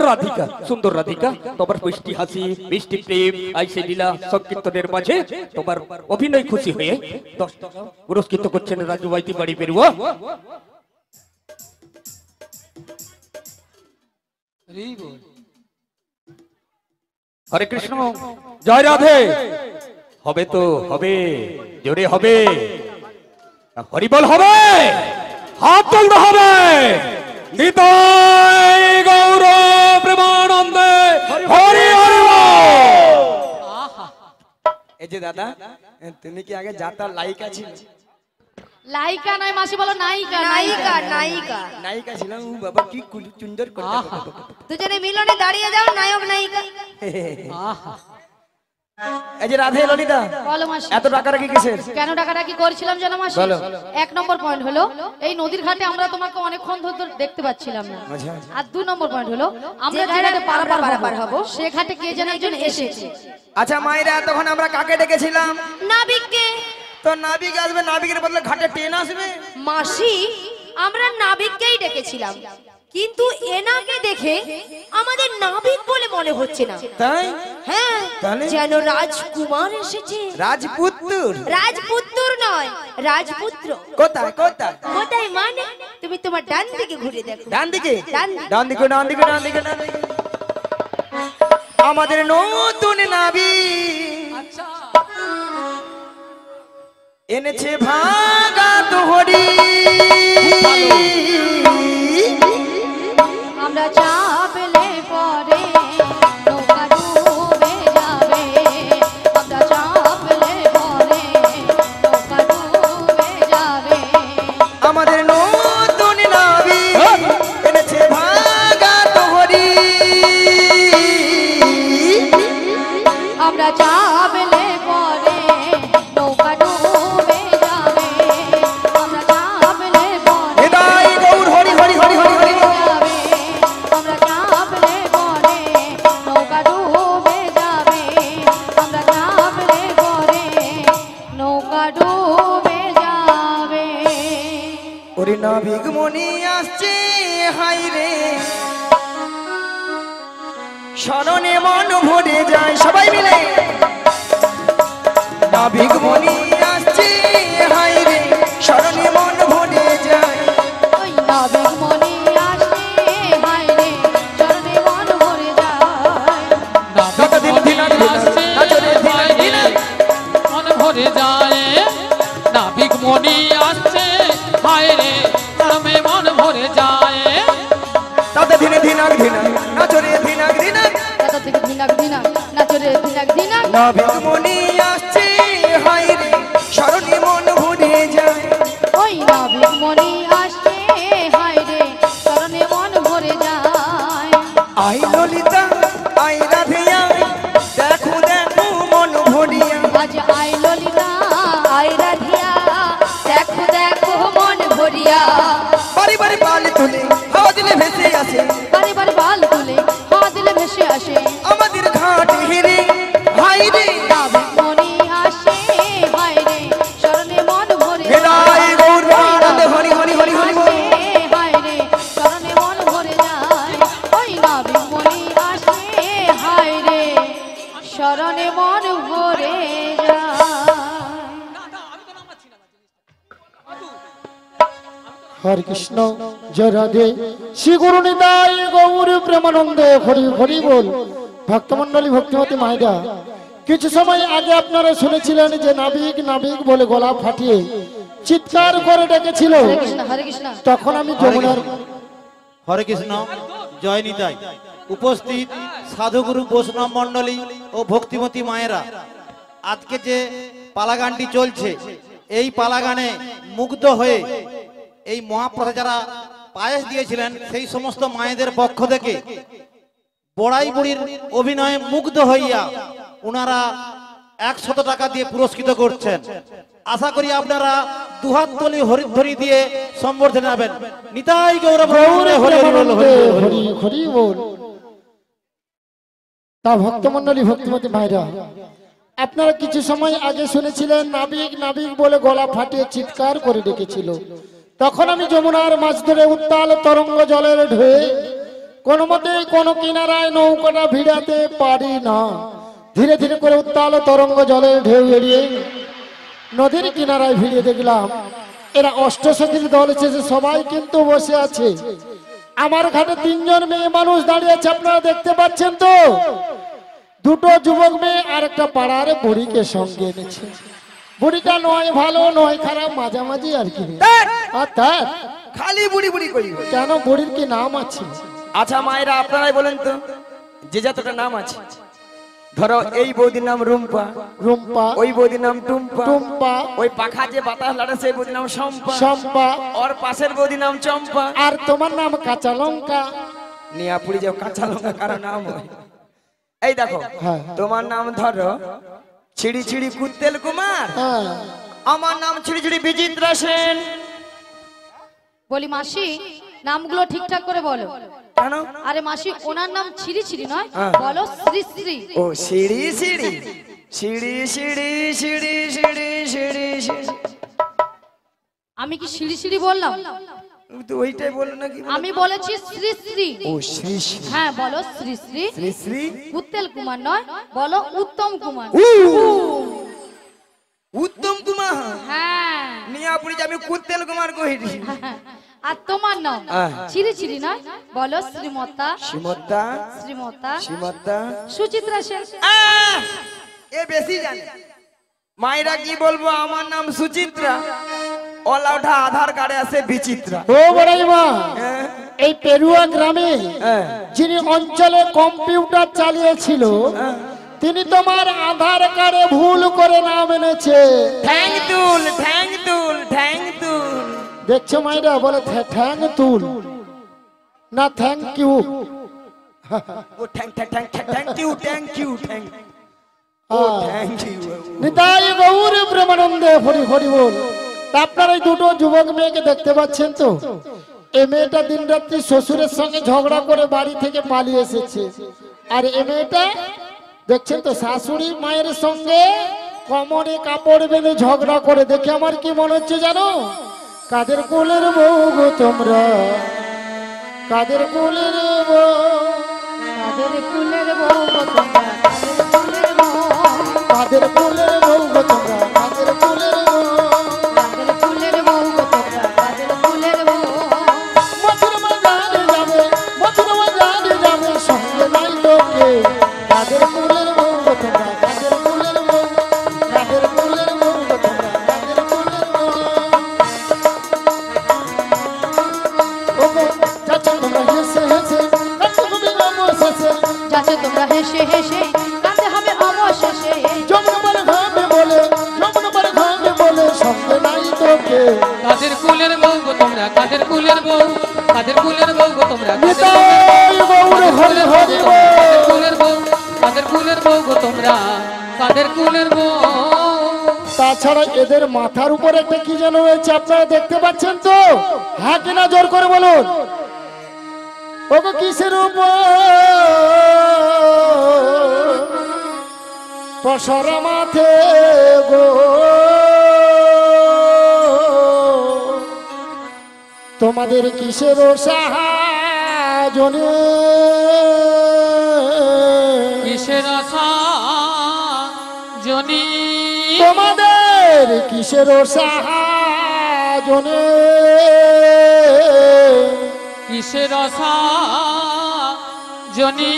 রাধিকা, সুন্দর রাধিকা, তোমার মিষ্টি হাসি, মিষ্টি প্রেম, আইসে লীলা সংকীর্তনের মাঝে তোমার অভিনয় খুশি হয়ে 10 টাকা পুরস্কৃত করছেন রাজু বাইতি বাড়ি ফেরুয়া। হরি বল। হরে কৃষ্ণ, জয় রাধে। হবে তো হবে, জোরে হবে, হরিবল হবে, হাত তুলতে হবে। নিতাই গৌর প্রেমানন্দে হরি হরি বল। এই যে দাদা, তুমি কি আগে যাত্রার লাইক আছে? লাইকা নয় মাসি, বলো নায়িকা। নায়িকা নায়িকা নায়িকা ছিলাম ও বাবা কি সুন্দর করতে আহা। দুজনে মিলনে দাঁড়িয়ে যাও, নায়ক নায়িকা। আহা এই যে রাধে ললিতা, বলো মাসি। এত টাকাটা কি কিসের? কেন টাকাটা কি করছিলাম জানো মাসি? বলো। 1 নম্বর পয়েন্ট হলো এই নদীর ঘাটে আমরা তোমাকে অনেকক্ষণ ধরে দেখতে পাচ্ছিলাম না। আচ্ছা আর 2 নম্বর পয়েন্ট হলো আমরা যে যে ঘাটে ঘাটে পারাপার হব সে ঘাটে কে যেন একজন এসেছে। আচ্ছা মায়েরা, তখন আমরা কাকে ডেকেছিলাম? নাবিককে। তো নাবিক আসবে, নাবিকের বদলে ঘাটে ট্রেন আসবে। মাসি, আমরা নাবিককেই ডেকেছিলাম, কিন্তু এনাকে দেখে আমাদের নাবিক বলে মনে হচ্ছে না। তাই? হ্যাঁ, তাহলে? যেন রাজকুমার এসেছে। রাজপুত্র? রাজপুত্র নয়, রাজপুত্র। কোথায় কোথায়? কোথায় মানে? তুমি তোমার ডান দিকে ঘুরে দেখো। ডান দিকে? ডান দিকে। ডান দিকে, ডান দিকে, ডান দিকে, ডান দিকে। আমাদের নতুন নাবিক আচ্ছা এনেছে ভাগা দোহরি। আমরা চাপলে পরে নৌকা ডুবে যাবে, আমরা চাপলে পরে নৌকা ডুবে যাবে। আমাদের নতুন নাবিক এনেছে ভাগা দোহরি। আমরা চাপলে পরে নৌকা ডুবে যাবে, আমরা চাপলে পরে হৃদয় গৌর হরি হরি হরি হরি হরি। যাবে, আমরা চাপলে পরে নৌকা ডুবে যাবে, আমরা চাপলে পরে নৌকা ডুবে যাবে। ওরে নাবিক মনি আসছে হাই রে, স্মরণে মন ভরে যায়। সবাই মিলে নাবিক মনি আসছে হাই রে, স্মরণে মন ভরে যায়। ওই নাবিক মনে আসে হায় রে, চরণে মন ভরে যায়। দিন দিন আসছে নাচরে দিন দিন। মন ভরে যায়, নাবিক মনি আসছে হায় রে, মে মন ভরে যায়। তাতে দিনে দিনাক দিনাক নাচরে দিনাক দিনাক। এত থেকে দিনাক দিনাক নাচরে দিনাক দিনাক। নাবিক মনি আসছে হাই রে, স্মরণে মন ভরে যায়। ওই নাবিক মনে আসে হায় রে, চরণে মন ভরে যায়। আই ললিতা আই রাধিয়া, দেখো দেখো মন ভরিয়া। আজ আই ললিতা আই রাধিয়া, দেখো দেখো মন ভরিয়া। বাড়ি বাড়ি পাল তুলে হাওয়া দিলে ভেসে আসে, বারে বারে বাল তুলে হাওয়া দিলে ভেসে আসে। আমাদের ঘাট হেরে হাই রে। নাবিক মনে আসে হায় রে, চরণে মন ভরে হৃদয় গৌর আনন্দ হরি হরি হরি হরি বল। হায় রে, চরণে মন ভরে যায়। ওই নাবিক মনে আসে হায় রে, শরণে মন ভরে যায়। হরে কৃষ্ণ জয় রাধে। শ্রী গুরু নিতাই গৌর প্রেমানন্দে হরি হরি বল। ভক্তমন্ডলী ভক্তিমতী মায়েরা, কিছু সময় আগে আপনারা শুনেছিলেন যে নাবিক নাবিক বলে গলা ফাটিয়ে চিৎকার করে ডেকেছিল। হরে কৃষ্ণ হরে কৃষ্ণ। তখন আমি যমুনার হরে কৃষ্ণ জয় নিতাই। উপস্থিত সাধুগুরু বৈষ্ণব মণ্ডলী ও ভক্তিমতী মায়েরা, আজকে যে পালাগানটি চলছে, এই পালাগানে মুগ্ধ হয়ে এই মহাপ্রসাদ যারা পায়েস দিয়েছিলেন, সেই সমস্ত মায়েদের পক্ষ থেকে বড়াই বুড়ির অভিনয়ে মুগ্ধ হইয়া ওনারা 100 টাকা দিয়ে পুরস্কৃত করছেন। আশা করি আপনারা দুহাত তলি হরিধ্বনি দিয়ে সম্বর্ধনা নেবেন। নিতাই গৌরব গৌর হরি হরি বল, হরি হরি বল। হরি হরি বল। তা ভক্তমন্ডলী ভক্তিমতী মায়েরা, আপনারা কিছু সময় আগে শুনেছিলেন নাবিক নাবিক বলে গলা ফাটিয়ে চিৎকার করে ডেকেছিল। তখন আমি যমুনার মাছ ধরে উত্তাল তরঙ্গ জলের ঢেউ কোনো মতেই কোনো কিনারায় নৌকাটা ভিড়াতে পারি না। ধীরে ধীরে করে উত্তাল তরঙ্গ জলের ঢেউ এড়িয়ে নদীর কিনারায় ভিড়ে দেখলাম এরা অষ্টসখীর দল এসেছে, সবাই কিন্তু বসে আছে। আমার ঘাটে 3 জন মেয়ে মানুষ দাঁড়িয়ে আছে, আপনারা দেখতে পাচ্ছেন তো। 2টো যুবক মেয়ে আর একটা পাড়ার বুড়িকে সঙ্গে এনেছে। বুড়িটা নয় ভালো নয় খারাপ, মাঝামাঝি আর কি। আর তার খালি বুড়ি বুড়ি করি। কেন, বুড়ির কি নাম আছে? আচ্ছা মায়েরা, আপনারাই বলেন তো, যে যতটা নাম আছে ধরো এই বৌদির নাম রুম্পা, রুম্পা, ওই বৌদির নাম টুম্পা, টুম্পা, ওই পাখা যে বাতাস লাড়ে সেই বৌদির নাম শম্পা, শম্পা, ওর পাশের বৌদির নাম চম্পা। আর তোমার নাম কাঁচা লঙ্কা। নিয়াপুরি যে কাঁচা লঙ্কা কারো নাম হয়। এই দেখো হ্যাঁ। তোমার নাম ধরো ছিড়ি ছিড়ি কুত্তেল কুমার, হ্যাঁ, আমার নাম ছিড়ি ছিড়ি বিচিত্রা সেন। বলি মাসি নামগুলো ঠিকঠাক করে বলো। কেন? আরে মাসি ওনার নাম ছিরি ছিরি নয়, হ্যাঁ। বলো শ্রী শ্রী। ও সিঁড়ি সিঁড়ি সিঁড়ি সিঁড়ি সিঁড়ি সিঁড়ি সিঁড়ি সিঁড়ি। আমি কি সিঁড়ি সিঁড়ি বললাম? তুমি তো ওইটাই বলো নাকি? আমি বলেছি শ্রী শ্রী। ও শ্রী শ্রী হ্যাঁ বলো শ্রী শ্রী। শ্রী শ্রী উত্তেল কুমার নয়, বলো উত্তম কুমার। উত্তম কুমার। হ্যাঁ। নিয়াপুরি যে আমি কুত্তেল কুমার কইরি। আর তোমার নাম ছিরি ছিরি নয়, বলো শ্রীমতা। শ্রীমতা শ্রীমতা শ্রীমতা সুচিত্রা সেন। এ বেশি জানে। মায়েরা কি বলবো, আমার নাম সুচিত্রা, ওলাউঠা আধার কার্ডে আছে বিচিত্রা। ও বড়াই মা, হ্যাঁ, এই পেরুয়া গ্রামে হ্যাঁ, যিনি অঞ্চলে কম্পিউটার চালিয়েছিল তিনি তোমার আধার কার্ডে ভুল করে নাম এনেছে। ঠ্যাং তুল ঠ্যাং তুল ঠ্যাং তুল। দেখছো মাইরা বলে ঠ্যাং তুল না থ্যাংক ইউ। ও ঠ্যাং ঠ্যাং ঠ্যাং thank you thank you thank ও থ্যাংক ইউ। নিতাই গৌর প্রেমানন্দে হরি হরি বল। তা আপনারা এই দুটো যুবক মেয়েকে দেখতে পাচ্ছেন তো, এই মেয়েটা দিন রাত্রি শ্বশুরের সঙ্গে ঝগড়া করে বাড়ি থেকে পালিয়ে এসেছে, আর এই মেয়েটা দেখছেন তো শাশুড়ি মায়ের সঙ্গে কোমরে কাপড় বেঁধে ঝগড়া করে। দেখে আমার কি মনে হচ্ছে জানো, কাদের কোলের বউ গো তোমরা, কাদের কোলের বউ, কাদের কুলের বউ গো তোমরা, কাদের কোলের বউ গো তোমরা, কাদের কোলের বউ, কাদের কুলের বউ গো তোমরা, কাদের কুলের বউ। মধুর বাজারে যাবে, মধুর বাজারে যাবে, সঙ্গে নাই লোকে। কাদের কোলের বউ গো তোমরা, কাদের কোলের বউ, কাদের কোলের বউ গো তোমরা, কাদের কোলের বউ। ওগো চাচা তোমরা হেসে হেসে কাঁদতে হবে অবশেষে, যাচ্ছে তোমরা হেসে হেসে কাঁদতে হবে অবশেষে। যমুনা পারে ভাবে বলে, যমুনা পারে ভাবে বলে, সঙ্গে নাই তোকে। কাদের কুলের বউ গো তোমরা, কাদের কুলের বউ, কাদের কুলের বউ গো তোমরা, নিতাই গৌর হরি হরি বল। কাদের কুলের বউ, কাদের কুলের বউ গো তোমরা, কাদের কুলের বউ। তাছাড়া এদের মাথার উপর একটা কি যেন হয়েছে, আপনারা দেখতে পাচ্ছেন তো? হ্যাঁ কিনা জোর করে বলুন। ওগো কিসের উপর পসরা মাথে গো, তোমাদের কিসের সাহায্যে, কিসের আশা জনি, তোমাদের কিসের সাহায্যে, কিসের আশা জনি।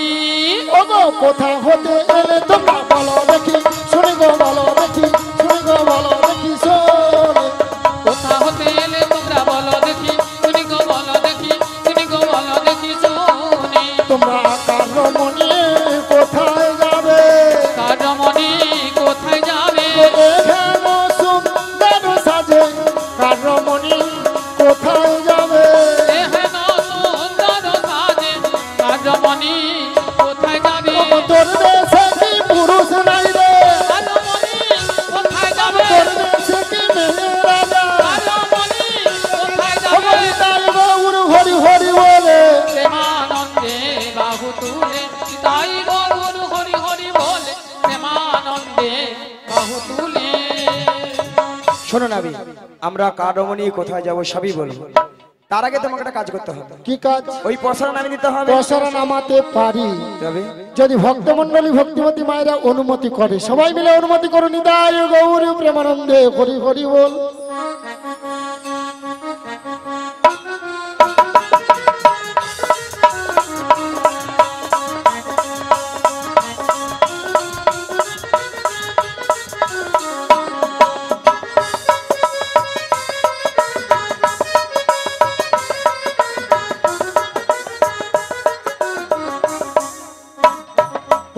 ওগো কোথা হতে এলে তোমরা বলো দেখি, শুনি গো বলো দেখি, শুনি গো বলো দেখি শোনে। কোথা হতে এলে তোমরা বলো দেখি, শুনি গো বলো দেখি, শুনি গো বলো দেখি শুনি। তোমরা কারো মনে কোথায় যাবে, কারমণি কোথায় যাবে, এহেন সুন্দর সাজে কারো মনে কোথায় যাবে। এহেন সুন্দর সাজে কারমণি কোথায় যাবে, তোর দেশে কি পুরুষ নাই রে, কারমণি কোথায় যাবে, তোর দেশে কি মেয়েরা যায়। কারমণি কোথায় যাবে। নিতাই গৌর হরি হরি বলে, প্রেমানন্দে বাহু তুলে, তাই গৌর হরি হরি বলে, প্রেমানন্দে বাহু তুলে। শোনো নাবি, আমরা কারমণি কোথায় যাব সবই বলবো। তার আগে তোমাকে একটা কাজ করতে হবে। কি কাজ? ওই পয়সাটা নামিয়ে দিতে হবে। পসরা নামাতে পারি তবে যদি ভক্তমন্ডলী ভক্তিমতী মায়েরা অনুমতি করে। সবাই মিলে অনুমতি করুন। নিতাই গৌর প্রেমানন্দে হরি হরি বল।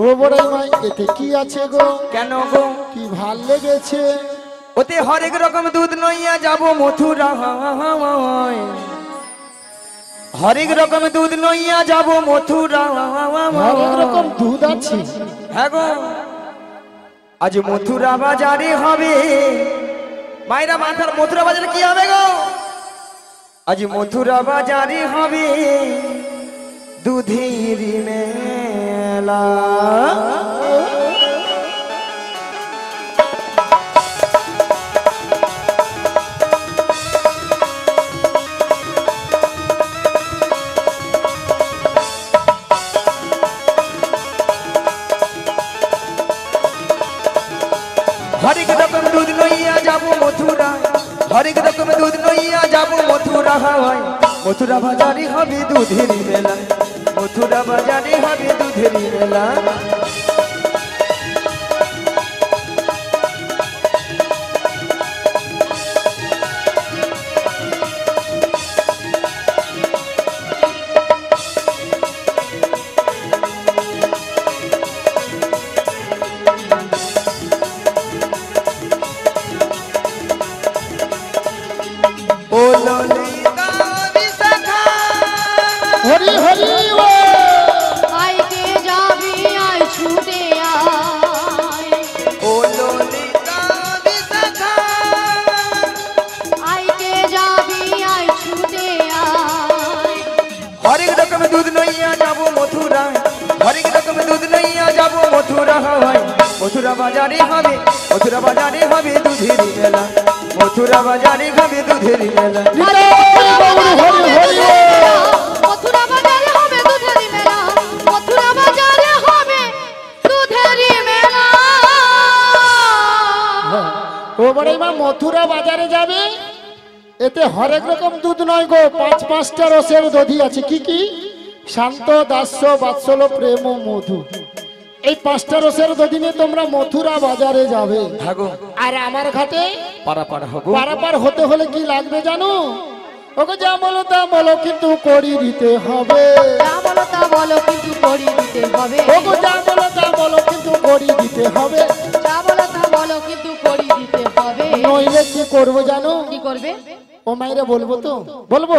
ও বড়াই মা এতে কি আছে গো? কেন গো? কি ভাল লেগেছে? ওতে হরেক রকম দুধ নইয়া যাব মথুরা, হরেক রকম দুধ নইয়া যাব মথুরা। অনেক রকম দুধ আছে। হ্যাঁ গো, আজ মথুরা বাজারে হবে মায়েরা মাথার মথুরা বাজারে কি হবে গো? আজ মথুরা বাজারে হবে দুধের মেলা। হরেক রকম দুধ নইয়া যাব মথুরা, হরেক রকম দুধ নইয়া যাব মথুরা। মথুরা বাজারে হবে দুধের মেলা, মথুরা বাজারে হবে দুধের মেলা। ও ললিতা বিশাখা, হরি হরি ও আইকে যাবি আই ছুটে আয়, ও ললিতা বিশাখা, আইকে যাবি আই ছুটে আয়। হরেক রকম দুধ নইয়া যাব মথুরা, হরেক রকম দুধ নইয়া যাব মথুরা। মথুরা বাজারে হবে, মথুরা বাজারে হবে দুধের মেলা, মথুরা বাজারে হবে দুধের মেলা। হরি হরি ও মথুরা বাজারে হবে দুধেরি মেলা, মথুরা বাজারে হবে দুধেরি মেলা। ও বড়াই মা মথুরা বাজারে যাবে, এতে হরেক রকম দুধ নয় গো, 5-5টা রসের দধি আছে। কি কি? শান্ত, দাস্য, বাৎসল্য, প্রেম ও মধু। এই 5টা রসের দধি নিয়ে তোমরা মথুরা বাজারে যাবে। ভাগো আর আমার ঘাটে পারাপার হব। পারাপার হতে হলে কি লাগবে জানো? ওকে যা বলো তা বলো কিন্তু করি দিতে হবে। যা বলো তা বলো কিন্তু করি দিতে হবে, ওকে যা বলো তা বলো কিন্তু করি দিতে হবে। যা বলো তা বলো কিন্তু করি দিতে হবে। নইলে কি করবো জানো? কি করবে? ও মাইরা বলবো তো বলবো,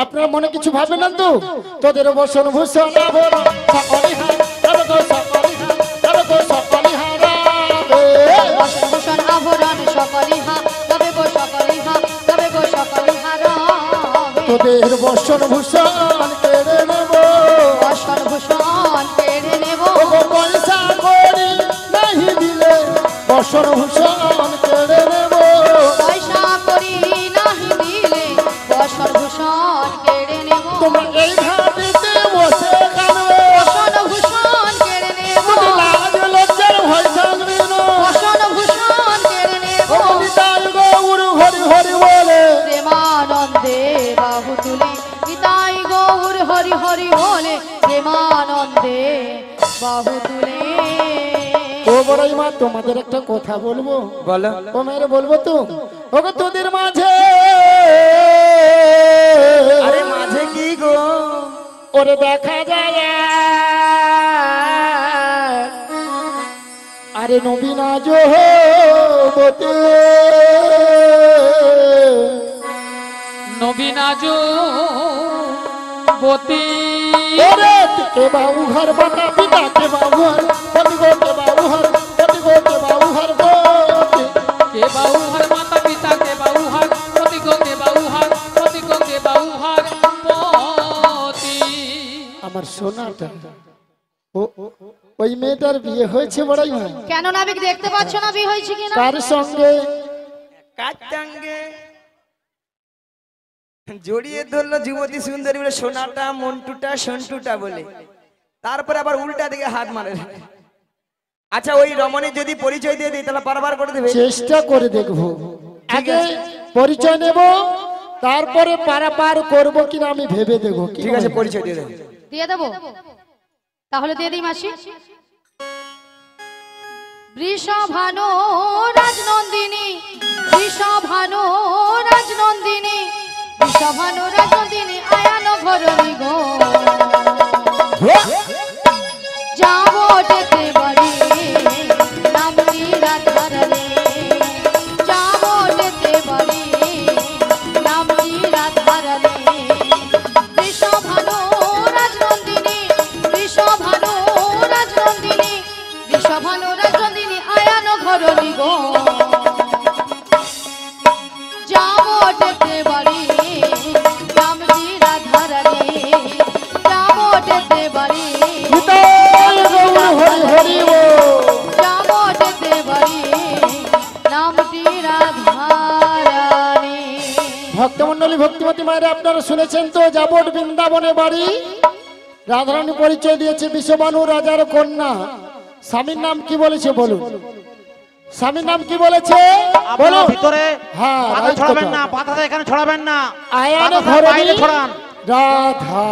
আপনারা মনে কিছু ভাববেন না তো? তোদের বসন ভূষণ আভরণ সকলি হার, তবে তো সকলি হার, তবে তো সকলি হারাবে। বসন আভরণ সকলি হা, তবে গো সকলি হা, তবে গো সকলি হারাবে। তোদের বসন ভূষণ কেড়ে নেব, বসন ভূষণ কেড়ে নেব, ওগো পয়সা করি নাহি দিলে বসন ভূষণ কেড়ে নেব। পয়সা করি নাহি দিলে বসন ভূষণ কেড়ে নেব। তোমরা এই ঘাটিতে বসে কানবে, বসন ভূষণ কেড়ে নেব, যদি লাজ লজ্জার ভয় থাকবে না। বসন ভূষণ কেড়ে নেব। ও নিতাই গৌর হরি হরি বলে, প্রেমানন্দে বাহু তুলে নিতাই গৌর হরি হরি বলে, প্রেমানন্দে বাহু তুলে। ও বড়াই মা তোমাদের একটা কথা বলবো, বলো। ও মেরে বলবো তো? ওগো তোদের মাঝে, আরে মাঝে কি গো? ওরে দেখা যায় আরে নবীনা জোহবতে, নবীনা যুবতী, ওরে কে বাবু ঘর বাটা পিতা কে বাবু হর, পতি গো কে বাবু হর, পতি গো কে বাবু হর গতি। কে বাউহার মাতা পিতা, কে বাউহার পতি গো, কে বাউহার পতি গো, কে বাউহার পতি। আমার সোনাটা, ওই মেয়েটার বিয়ে হয়েছে বড়াই মা? কেন নাবিক দেখতে পাচ্ছ না বিয়ে হয়েছে কিনা? কার সঙ্গে? কাটাঙ্গে জড়িয়ে ধরলো যুবতী সুন্দরী বলে, সোনাটা মন্টুটা সন্টুটা বলে, তারপরে আবার উল্টা দিকে হাত মারে। আচ্ছা ওই রমণীর যদি পরিচয় দিয়ে দিই তাহলে পারাবার করে দেবে? চেষ্টা করে দেখবো, আগে পরিচয় নেব, তারপরে পারাপার করবো কিনা আমি ভেবে দেবো। ঠিক আছে পরিচয় দিয়ে দেবো। দিয়ে দেবো? তাহলে দিয়ে দিই মাসি। বৃষভানু রাজনন্দিনী, বৃষভানু রাজনন্দিনী, বৃষভানু রাজনন্দিনী আয়ান ঘরণী গো, যাবো যেতে ধরণী গো যাবো যেতে বাড়ি রামজি রাধারানী যাবো যেতে বাড়ি নিতাই গৌর হরি হরি বল। যাবো যেতে বাড়ি নামটি রাধারানী। ভক্তমন্ডলী ভক্তিমতী মায়েরা আপনারা শুনেছেন তো, যাবট বৃন্দাবনে বাড়ি। রাধারানী পরিচয় দিয়েছে বিশ্ববানু রাজার কন্যা। স্বামীর নাম কি বলেছে বলুন, স্বামীর নাম কি বলেছে বলুন। ভিতরে হ্যাঁ, পাতা right ছড়াবেন কথা। না, পাতাটা এখানে ছড়াবেন না, আয়ান পাতাটা ধরণী বাইরে ছড়ান। রাধা।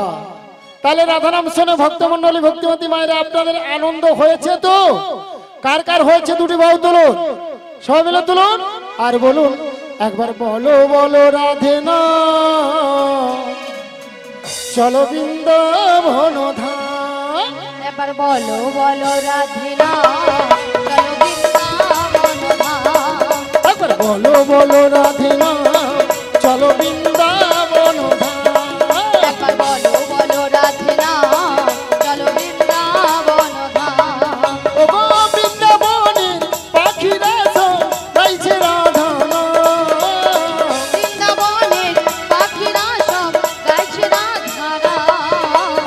তাহলে রাধা নাম শুনে ভক্তমন্ডলী ভক্তিমতী মায়েরা আপনাদের আনন্দ হয়েছে তো? কার কার হয়েছে দুটি বাহু তুলুন, সবাই মিলে তুলুন আর বলুন একবার বলো বলো রাধে না চলো বৃন্দাবন ধাম। এবার বলো বলো রাধিনা চলো বৃন্দাবন ধাম। একবার বলো বলো রাধে না চলো বৃন্দাবন ধাম। একবার বলো বলো রাধিনা চলো বৃন্দাবন ধাম। ও গো বৃন্দাবনের পাখিরা সব গাইছে রাধা নাম। বৃন্দাবনের পাখিরা সব গাইছে রাধারা।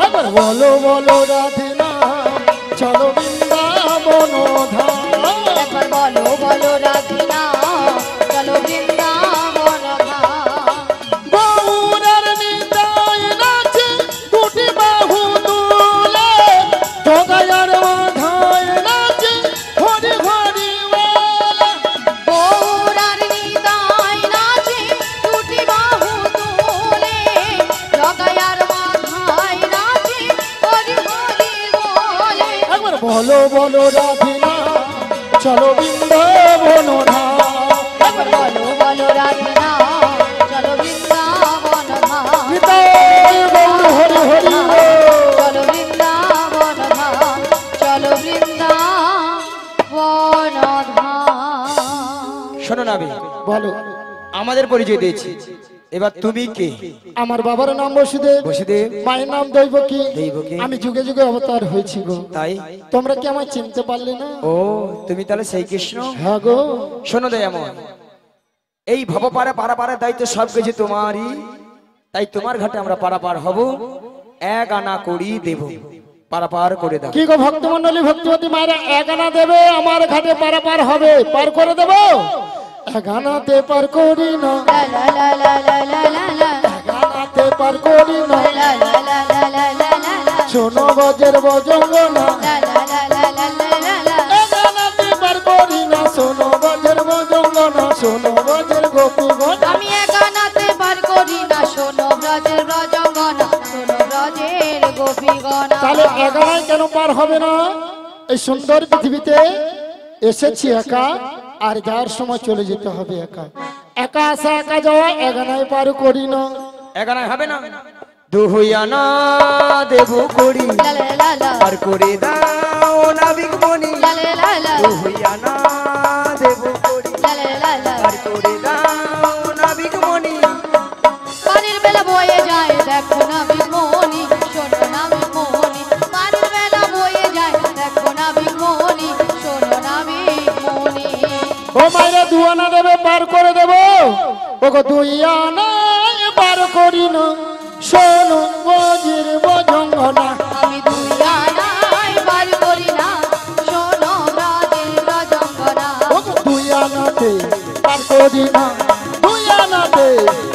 একবার বলো বলো রাধে না চলো বৃন্দাবন ধাম। একবার বলো বলো রাধিনা চলো বৃন্দাবন ধাম। গৌরার নিতাই নাচে দুটি বাহু তুলে, জগায়ার মাথায় নাচে হরি হরি বলে। গৌরার নিতাই নাচে দুটি বাহু তুলে, জগায়ার মাথায় নাচে হরি হরি বলে। একবার বলো বলো রাধে না চলো বৃন্দাবন ধাম। একবার বলো বলো রাধিনা চলো বৃন্দাবন ধাম। নিতাই গৌর হরি হরি বল। চলো বৃন্দাবন ধাম চলো বৃন্দাবন ধাম। শোনো নাবি, বলো আমাদের পরিচয় দিয়েছি, এবার তুমি কে? আমার বাবার নাম বসুদেব, বসুদেব। মায়ের নাম দৈবকী। দৈবকী। আমি যুগে যুগে অবতার হয়েছি গো। তাই? তোমরা কি আমায় চিনতে পারলে না? ও তুমি তাহলে সেই কৃষ্ণ? হ্যাঁ গো। শোনো দয়াময়, এই ভবপারে পারাপারের দায়িত্ব সব কিছু তোমারই, তাই তোমার ঘাটে আমরা পারাপার হব, এক আনা করি দেব, পারাপার করে দাও। কি গো ভক্তমন্ডলী ভক্তিমতী মায়েরা, এক আনা দেবে আমার ঘাটে পারাপার হবে, পার করে দেব। এক আনাতে পার করি না, লা লা লা লা লা লা লা লা। এক আনাতে পার করি না। লা লা লা লা লা লা লা লা। শোনো বজের বজঙ্গনা, লা লা লা লা লা লা লা লা। এক আনাতে পার করি না। শোনো বজের বজঙ্গনা, শোনো বজের গোপীগণ। আমি একানাতে পার করি না, শোনো ব্রজের ব্রজগণ, শোনো ব্রজের গোপীগণ। তাহলে এক আনায় কেন পার হবে না? এই সুন্দর পৃথিবীতে এসেছি একা, আর যাওয়ার সময় চলে যেতে হবে একা। একা আসা একা যাওয়া, এক আনায় পার করি না। এখানে হবে না, দুহুইয়ানা দেব করি, লা লা লা লা। পার করে দাও নাবিক মনি। লা লা লা লা। দুহুইয়ানা দেব করি, লা লা লা লা। পার করে দাও নাবিক মনি। পানির বেলা বয়ে যায় দেখো না বিমোহনী, শোনো না বিমোহনী। পানির বেলা বয়ে যায় দেখো না বিমোহনী, শোনো না বিমোহনী। ও মায়েরা দু আনা দেবে, পার করে দেব। ওগো দুই আনায় পার করি না। শোনো বজের বজঙ্গনা, আমি দুই আনায় পার করি না, শোনো ব্রজের ব্রজঙ্গনা। ওগো দুই আনাতে পার করি না, দুই আনাতে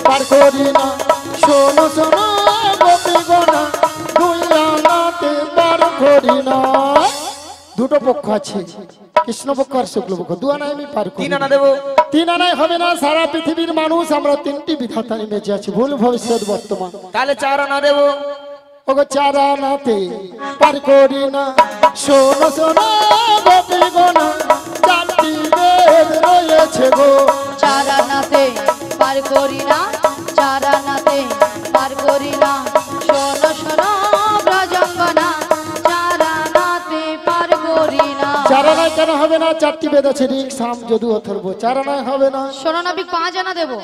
পার করি না। শোনো শোনো গোপীগণা, দুই আনাতে পার করি না। দুটো পক্ষ আছে, কৃষ্ণ পক্ষ আর শুক্ল পক্ষ। দু আনায় আমি পার করি তিন না। আনা দেবো। তিন আনায় হবে না। সারা পৃথিবীর মানুষ আমরা তিনটি বিধাতায় বেঁচে আছি, ভুল ভবিষ্যৎ বর্তমান। তাহলে চার আনা দেবো। ওগো চার আনাতে পার করি না। শোনো শোনো গোপীগণা, চারটি বেদ রয়েছে গো। চার আনাতে পার করি না, চার আনাতে পার করি না, শোনো শোনো ব্রজঙ্গনা, চার আনাতে পার করি না। চার আনায় কেন হবে না? চারটি বেদ আছে, ঋক সাম যদু অথর্ব। চার আনায় হবে না। শোনো নাবিক 5 আনা দেবো।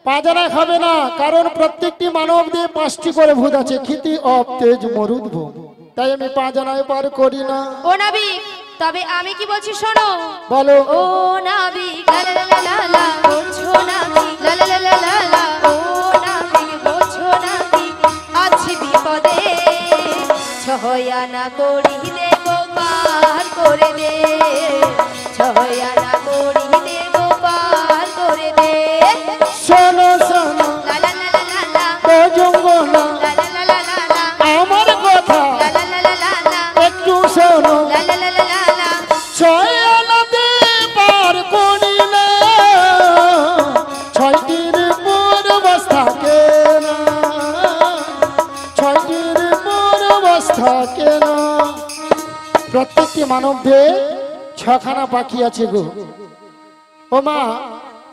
পাঁচ আনায় হবে না, কারণ প্রত্যেকটি মানব দিয়ে 5টি করে ভূত আছে, ক্ষিতি অপ তেজ মরুদ ভূম। তাই আমি 5 আনায় পার করি না। ও নাবিক তবে আমি কি বলছি শোনো। বলো। ও নাবিক লা লা লা লা লা বোঝো নাবিক লা লা লা লা লা লা ও নাবিক বোঝো নাবিক আছি বিপদে ছয়ানা করি দেব পার করে দে ছয়ানা করি দেব পার করে দে শোনো শোনো লা লা লা লা লা লা বোঝো না লা লা লা লা লা লা আমার কথা লা লা লা লা লা লা একটু শোনো। লা লা লা লা লা লা ছয়ানাতে পার করিলে ছয়টির পূর্বাস থাকে না, ছয়টির পূর্বাস থাকে না। প্রত্যেকটি মানব দেহে ছখানা পাখি আছে গো। ও মা,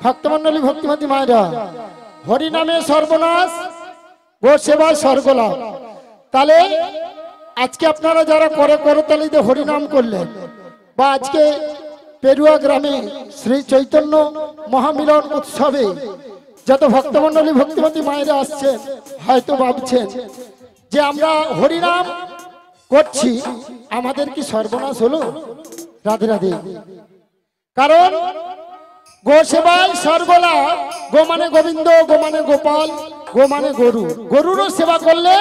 ভক্তমন্ডলী ভক্তিমতী মায়েরা, হরিনামে সর্বনাশ, গো সেবায় স্বর্গলাভ। তাহলে আজকে আপনারা যারা করে করতালিতে হরিনাম করলেন, বা আজকে পেরুয়া গ্রামে শ্রী চৈতন্য মহামিলন উৎসবে যত ভক্তমন্ডলী ভক্তিমতী মায়েরা আসছেন, হয়তো ভাবছেন যে আমরা হরিনাম করছি, আমাদের কি সর্বনাশ হলো? রাধে রাধে। কারণ গো সেবায় স্বর্গলাভ। গো মানে গোবিন্দ, গো মানে গোপাল, গো মানে গরু। গরুরও সেবা করলে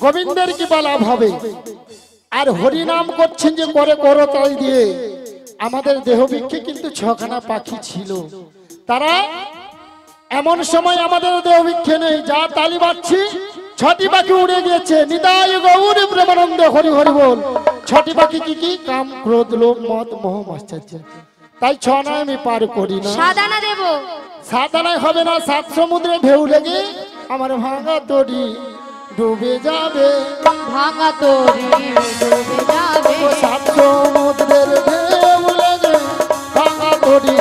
গোবিন্দের কি বা লাভ হবে? আর হরিনাম করছেন যে করে করতাল দিয়ে। আমাদের দেহবৃক্ষে কিন্তু ছখানা পাখি ছিল। তারা এমন সময় আমাদের দেহবৃক্ষে নেই, যা তালি বাজছি ছটি পাখি উড়ে গিয়েছে। নিতাই গৌর প্রেমানন্দ হরি হরি বল। ছটি পাখি কি কি? কাম, ক্রোধ, লোভ, মদ, মোহ, মাশ্চর্য। তাই ছ নয় আমি পার করি না। সাদানা দেব সাদানায় হবে না, সাত সমুদ্রে ঢেউ লেগে আমার ভাঙা তরি ডুবে যাবে। ভাঙা তরি ডুবে যাবে সাত সমুদ্রের ঢেউ লেগে ভাঙা তরি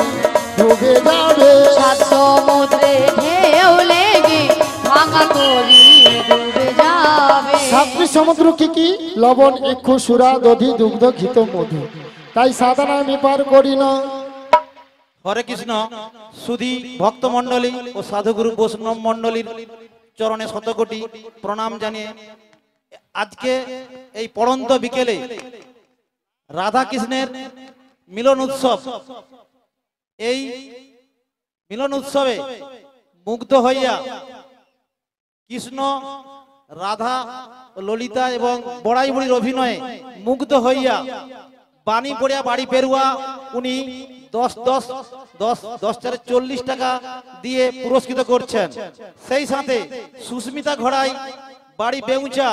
ডুবে যাবে। সাত সমুদ্রে ঢেউ লেগে ভাঙা তরি ডুবে যাবে সাতটি সমুদ্র কি কি? লবণ, ইক্ষু, সুরা, দধি, দুগ্ধ, ঘিত, মধু। তাই সাদানা আমি পার করি না। হরে কৃষ্ণ। সুধী ভক্ত মন্ডলী ও সাধুগুরু বৈষ্ণব মন্ডলীর চরণে শতকোটি প্রণাম জানিয়ে আজকে এই পড়ন্ত বিকেলে রাধা কৃষ্ণের মিলন উৎসব, এই মিলন উৎসবে মুগ্ধ হইয়া কৃষ্ণ, রাধা, ললিতা এবং বড়াই বুড়ির অভিনয়ে মুগ্ধ হইয়া বাণী পড়িয়া বাড়ি পেরুয়া উনি 10 টাকা দিয়ে পুরস্কৃত করছেন। সেই সাথে সুস্মিতা ঘড়াই বাড়ি বেউচা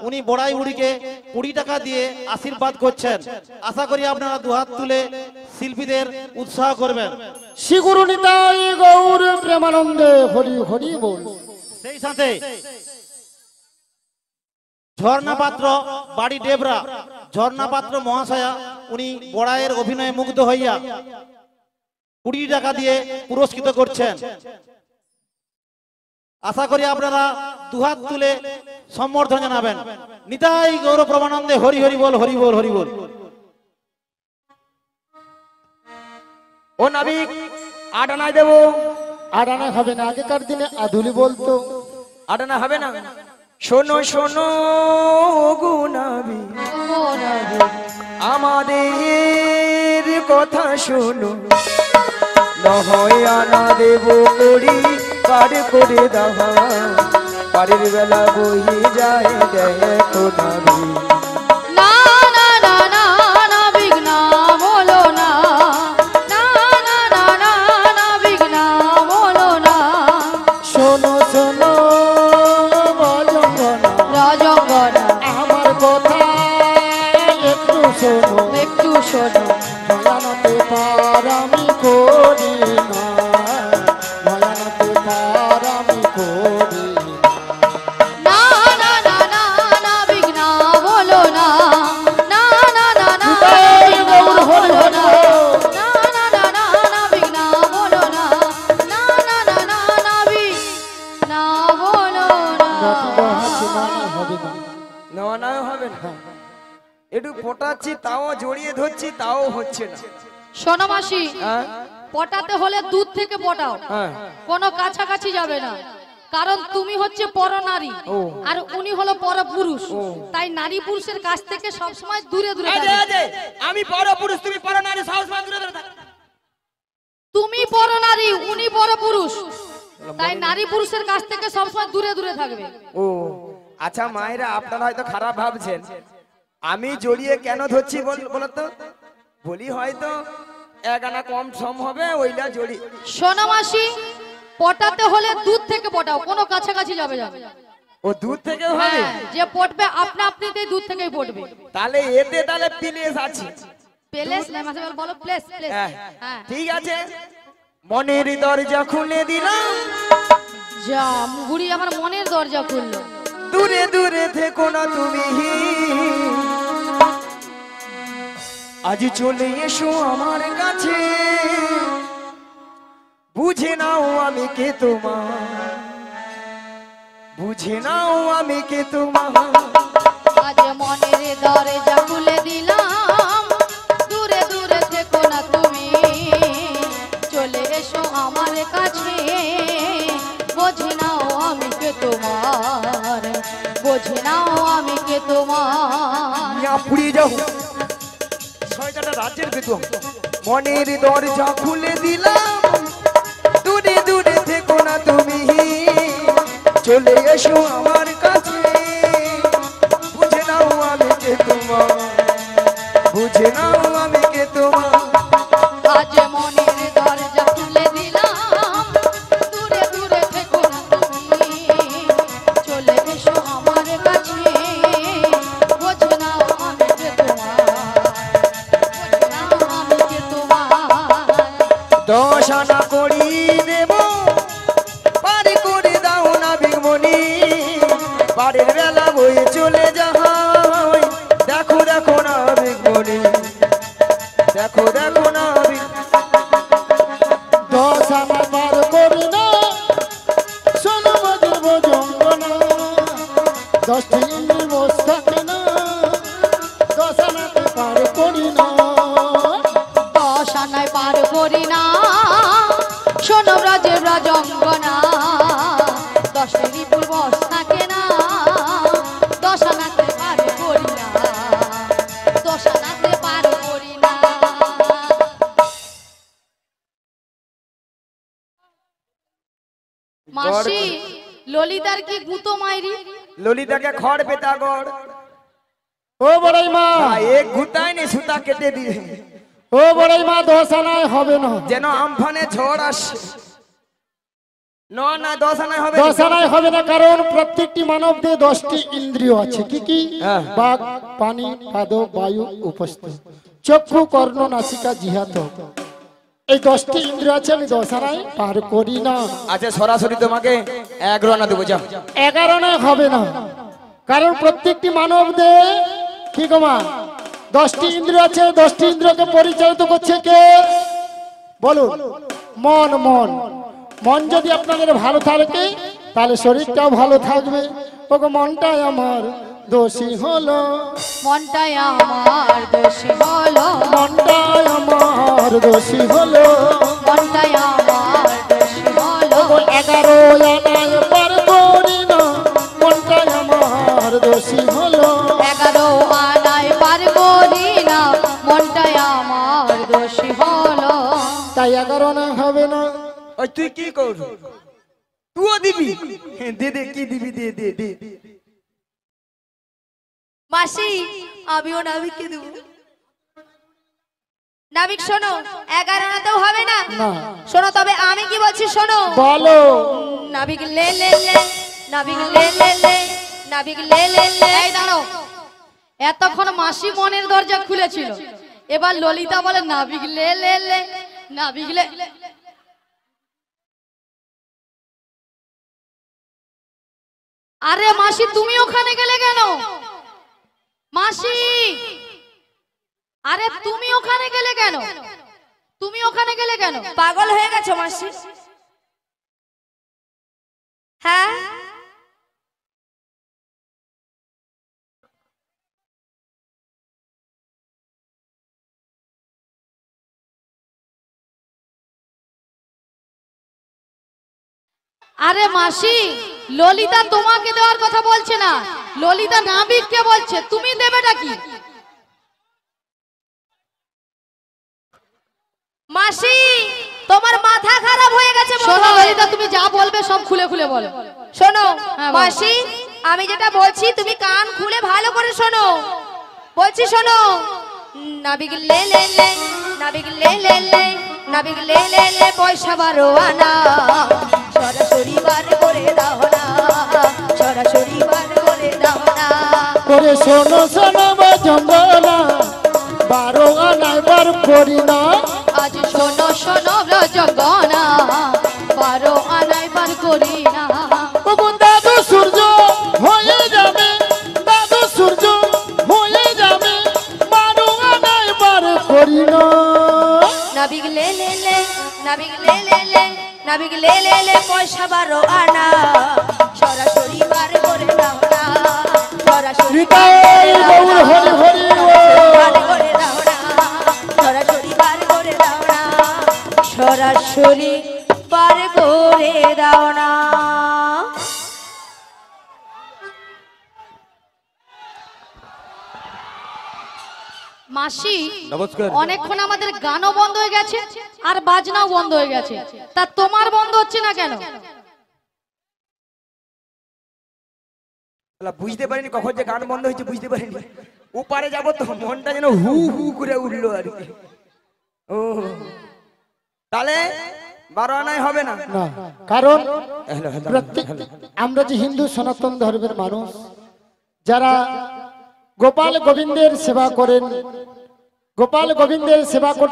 উনি বড়াই বুড়িকে 20 টাকা দিয়ে আশীর্বাদ করছেন। আশা করি আপনারা দুহাত তুলে শিল্পীদের উৎসাহ করবেন। শ্রী গুরু নিতাই গৌর প্রেমানন্দে হরি হরি বল। সেই সাথে ঝর্ণা পাত্র বাড়ি ডেবরা, ঝর্ণা পাত্র মহাশয়া উনি বড়াইয়ের অভিনয়ে মুগ্ধ হইয়া 20 টাকা দিয়ে পুরস্কৃত করছেন। আশা করি আপনারা দুহাত তুলে সম্বর্ধনা জানাবেন। নিতাই গৌর প্রেমানন্দে হরি হরি বল, হরি বল, হরি বল। ও নাবিক, আটানায় দেবো। আড়ানা হবে না, আগেকার দিনে আধুলি বলতো। আটানা হবে না। শোনো শোনো গো নাবিক, আমাদের কথা শোনো, নহয় আনা দেব করি পার করে দাহা, পারের বেলা বহি যায় দেখো নাবিক। না না না না না বিঘ্ন বলো না, না না না না না বিঘ্ন বলো না। শোনো শোনো বজঙ্গনা, রজঙ্গনা আমার কথা একটু শোনো। একটু শোনো, ভয়ানতে পার আমি করি না, ভয়ানতে পার আমি করি না। না না না না না বিঘ্ন বলো না, না না না না নিতাই গৌর হরি হরি না, বল। না না না না না বিঘ্ন বলো না, না না না না না বিঘ্ন বলো নাতি না। হাসি না হবে না। নেওয়া না হবে না। একটু পটাচ্ছি তাও জড়িয়ে ধরছি তাও হচ্ছে না। শোনো মাসি, হ্যাঁ পটাতে হলে দুধ থেকে পটাও, হ্যাঁ কোনো কাছাকাছি যাবে না। কারণ তুমি হচ্ছে পরনারী ও। আর উনি হলো পরপুরুষ, ও। তাই নারী পুরুষের কাছ থেকে সব সময় দূরে দূরে এই যে, থাকবে। এই যে, আমি পরপুরুষ তুমি পরনারী, সাহস না দূরে দূরে থাক। তুমি পরনারী উনি পরপুরুষ, তাই নারী পুরুষের কাছ থেকে সব সময় দূরে দূরে থাকবে। ও আচ্ছা মায়েরা, আপনারা হয়তো খারাপ ভাবছেন, আমি জড়িয়ে কেন ধরছি বলো তো? বলি হয়তো এক আনা কম সম হবে ওইটা জড়ি। সোনা মাসি, পটাতে হলে দুধ থেকে পটাও, কোনো কাছাকাছি যাবে যাবে। ও দুধ থেকে হবে? হ্যাঁ, যে পটবে আপনা আপনিতেই দুধ থেকেই পটবে। তাহলে এতে তাহলে প্লেস আছে। প্লেস না মাসি, বলো প্লেস প্লেস। হ্যাঁ, হ্যাঁ, ঠিক আছে। মনের দরজা খুলে দিলাম, যা মুগুরি আমার মনের দরজা খুললো। দূরে দূরে থেকো না তুমি, আজ চলে এসো আমার কাছে, বুঝে নাও আমি কে তোমার, বুঝে নাও আমি কে তোমার। আজ মনের দরজা খুলে দিলাম, দূরে দূরে থেকো না তুমি, চলে এসো আমার কাছে, বোঝে নাও আমি কে তোমার, বোঝে নাও আমি কে তোমার। ইয়া পুড়িয়ে যাও ছয়টা রাজ্যের বেতন। মনের দরজা খুলে দিলাম, দূরে দূরে থেকো না তুমি, চলে এসো আমার কাছে, বুঝে নাও আমি কে তোমার, বুঝে নাও আমি কে তোমার। আজ মনের দরজা খুলে দিলাম, দূরে দূরে থেকো না তুমি, চলে এসো আমার কাছে, বোঝো নাও আমি কে তোমার, বোঝো নাও আমি কে তোমার। দশ আনা করি দেব, পারি করে দাও না বিগমনি, বাড়ির বেলা বয়ে চলে যাহাই, দেখো দেখো না বিগমনি, দেখো দেখো না দশ আনা পার করি না, শোনো বাজব জঙ্গনা, 10টি ইন্দ্রিয় বশ থাকে না, 10 আনাতে পার করি না। দশ আনায় পার করি না, শোনো ব্রজে ব্রজঙ্গনা, 10টি রিপুর বস থাকে না, 10 আনাতে পার করি না, 10 আনাতে পার করি না। মাসি, ললিতার কি গুতো মাইরি? ললিতাকে খড় পেতা গড়, ও বড়াই মা, এক ঘুতায় নি সুতা কেটে দিয়ে, ও বড়াই মা, 10 আনায় হবে না, যেন আমফানে ঝড় আসে। না না 10 আনায় হবে 10 আনায় হবে না, কারণ প্রত্যেকটি মানব দেহে 10টি ইন্দ্রিয় আছে। কি কি? হ্যাঁ। বাক, পানি, পাদ, বায়ু, উপস্থিত, চক্ষু, কর্ণ, নাসিকা, জিহ্বা, ত্বক। এই 10টি ইন্দ্রিয় আছে, আমি 10 আনায় পার করি না। আচ্ছা সরাসরি তোমাকে 11 আনা দেবো, যাও। 11 আনায় হবে না, কারণ প্রত্যেকটি মানব দেহে কি গো মা 10টি ইন্দ্রিয় আছে। 10টি ইন্দ্রিয়কে পরিচালিত করছে কে বলুন? মন। মন মন যদি আপনাদের ভালো থাকে তাহলে শরীরটাও ভালো থাকবে। ওগো মনটাই আমার দোষী হলো, মনটাই আমার দোষী হলো, মনটাই আমার দোষী হলো, মনটাই আমার দোষী হলো। ওগো 11 আনায় পার করি না, মনটাই আমার দোষী হলো। 11 আনায় পার করি না, মনটাই আমার দোষী হলো। তাই 11 আনায় হবে না। ওই তুই কি করবি? তুইও দিবি? হ্যাঁ, দে দে, কি দিবি, দে দে দে। মাসি, আমিও নাবিককে দেব। নাবিক শোনো, 11 আনাতেও হবে না। না। শোনো তবে আমি কি বলছি শোনো। বলো। নাবিক লে লে লে, নাবিক লে লে লে, নাবিক লে লে লে। এই দাঁড়াও, এতক্ষণ মাসি মনের দরজা খুলেছিল, এবার ললিতা বলে নাবিক লে লে লে, নাবিক লে। আরে মাসি, তুমি ওখানে গেলে কেন? মাসি, আরে তুমি ওখানে গেলে কেন? তুমি ওখানে গেলে কেন? পাগল হয়ে গেছো মাসি? হ্যাঁ, আরে মাসি, ললিতা তোমাকে দেওয়ার কথা বলছে না, ললিতা নাবিককে বলছে, তুমি দেবেটা কি? মাসি তোমার মাথা খারাপ হয়ে গেছে। শোনো ললিতা, তুমি যা বলবে সব খুলে খুলে বলো। শোনো হ্যাঁ, বলো। মাসি, আমি যেটা বলছি তুমি কান খুলে ভালো করে শোনো। বলছি শোনো, নাবিক লে লে লে, নাবিক লে লে লে, নাবিক লে লে লে, পয়সা 12 আনা সরাসরি বার করে দাও না, সরাসরি বার করে দাও না। করে শোনো শোনো বজনা 12 আনায় বার করি না। আজ শোনো শোনো রজগনা 12 আনায় বার করি না। ওগো দাদু সূর্য হয়ে যাবে, দাদু সূর্য হয়ে যাবে, 12 আনায় বার করি না। নাবিক লে লে লে, নাবিক লে লে লে, নাবিক লে লে লে, পয়সা 12 আনা সরাসরি বার করে দাও না, সরাসরি নিতাই গৌর হরি হরি বার করে দাও না, সরাসরি বার করে দাও না, সরাসরি বার করে দাও না। মাসি, নমস্কার। অনেকক্ষণ আমাদের গানও বন্ধ হয়ে গেছে আর বাজনাও বন্ধ হয়ে গেছে, তা তোমার বন্ধ হচ্ছে না কেন? শালা বুঝতে পারিনি কখন যে গান বন্ধ হয়েছে, বুঝতে পারিনি। ওপারে যাবো তো মনটা যেন হু হু করে উঠলো আর কি। ও তাহলে 12 আনায় হবে না? না, কারণ হ্যালো, হ্যালো, প্রত্যেক হ্যালো। আমরা যে হিন্দু সনাতন ধর্মের মানুষ, যারা গোপাল গোবিন্দের সেবা করেন, গোপাল গোবিন্দের সেবা করতে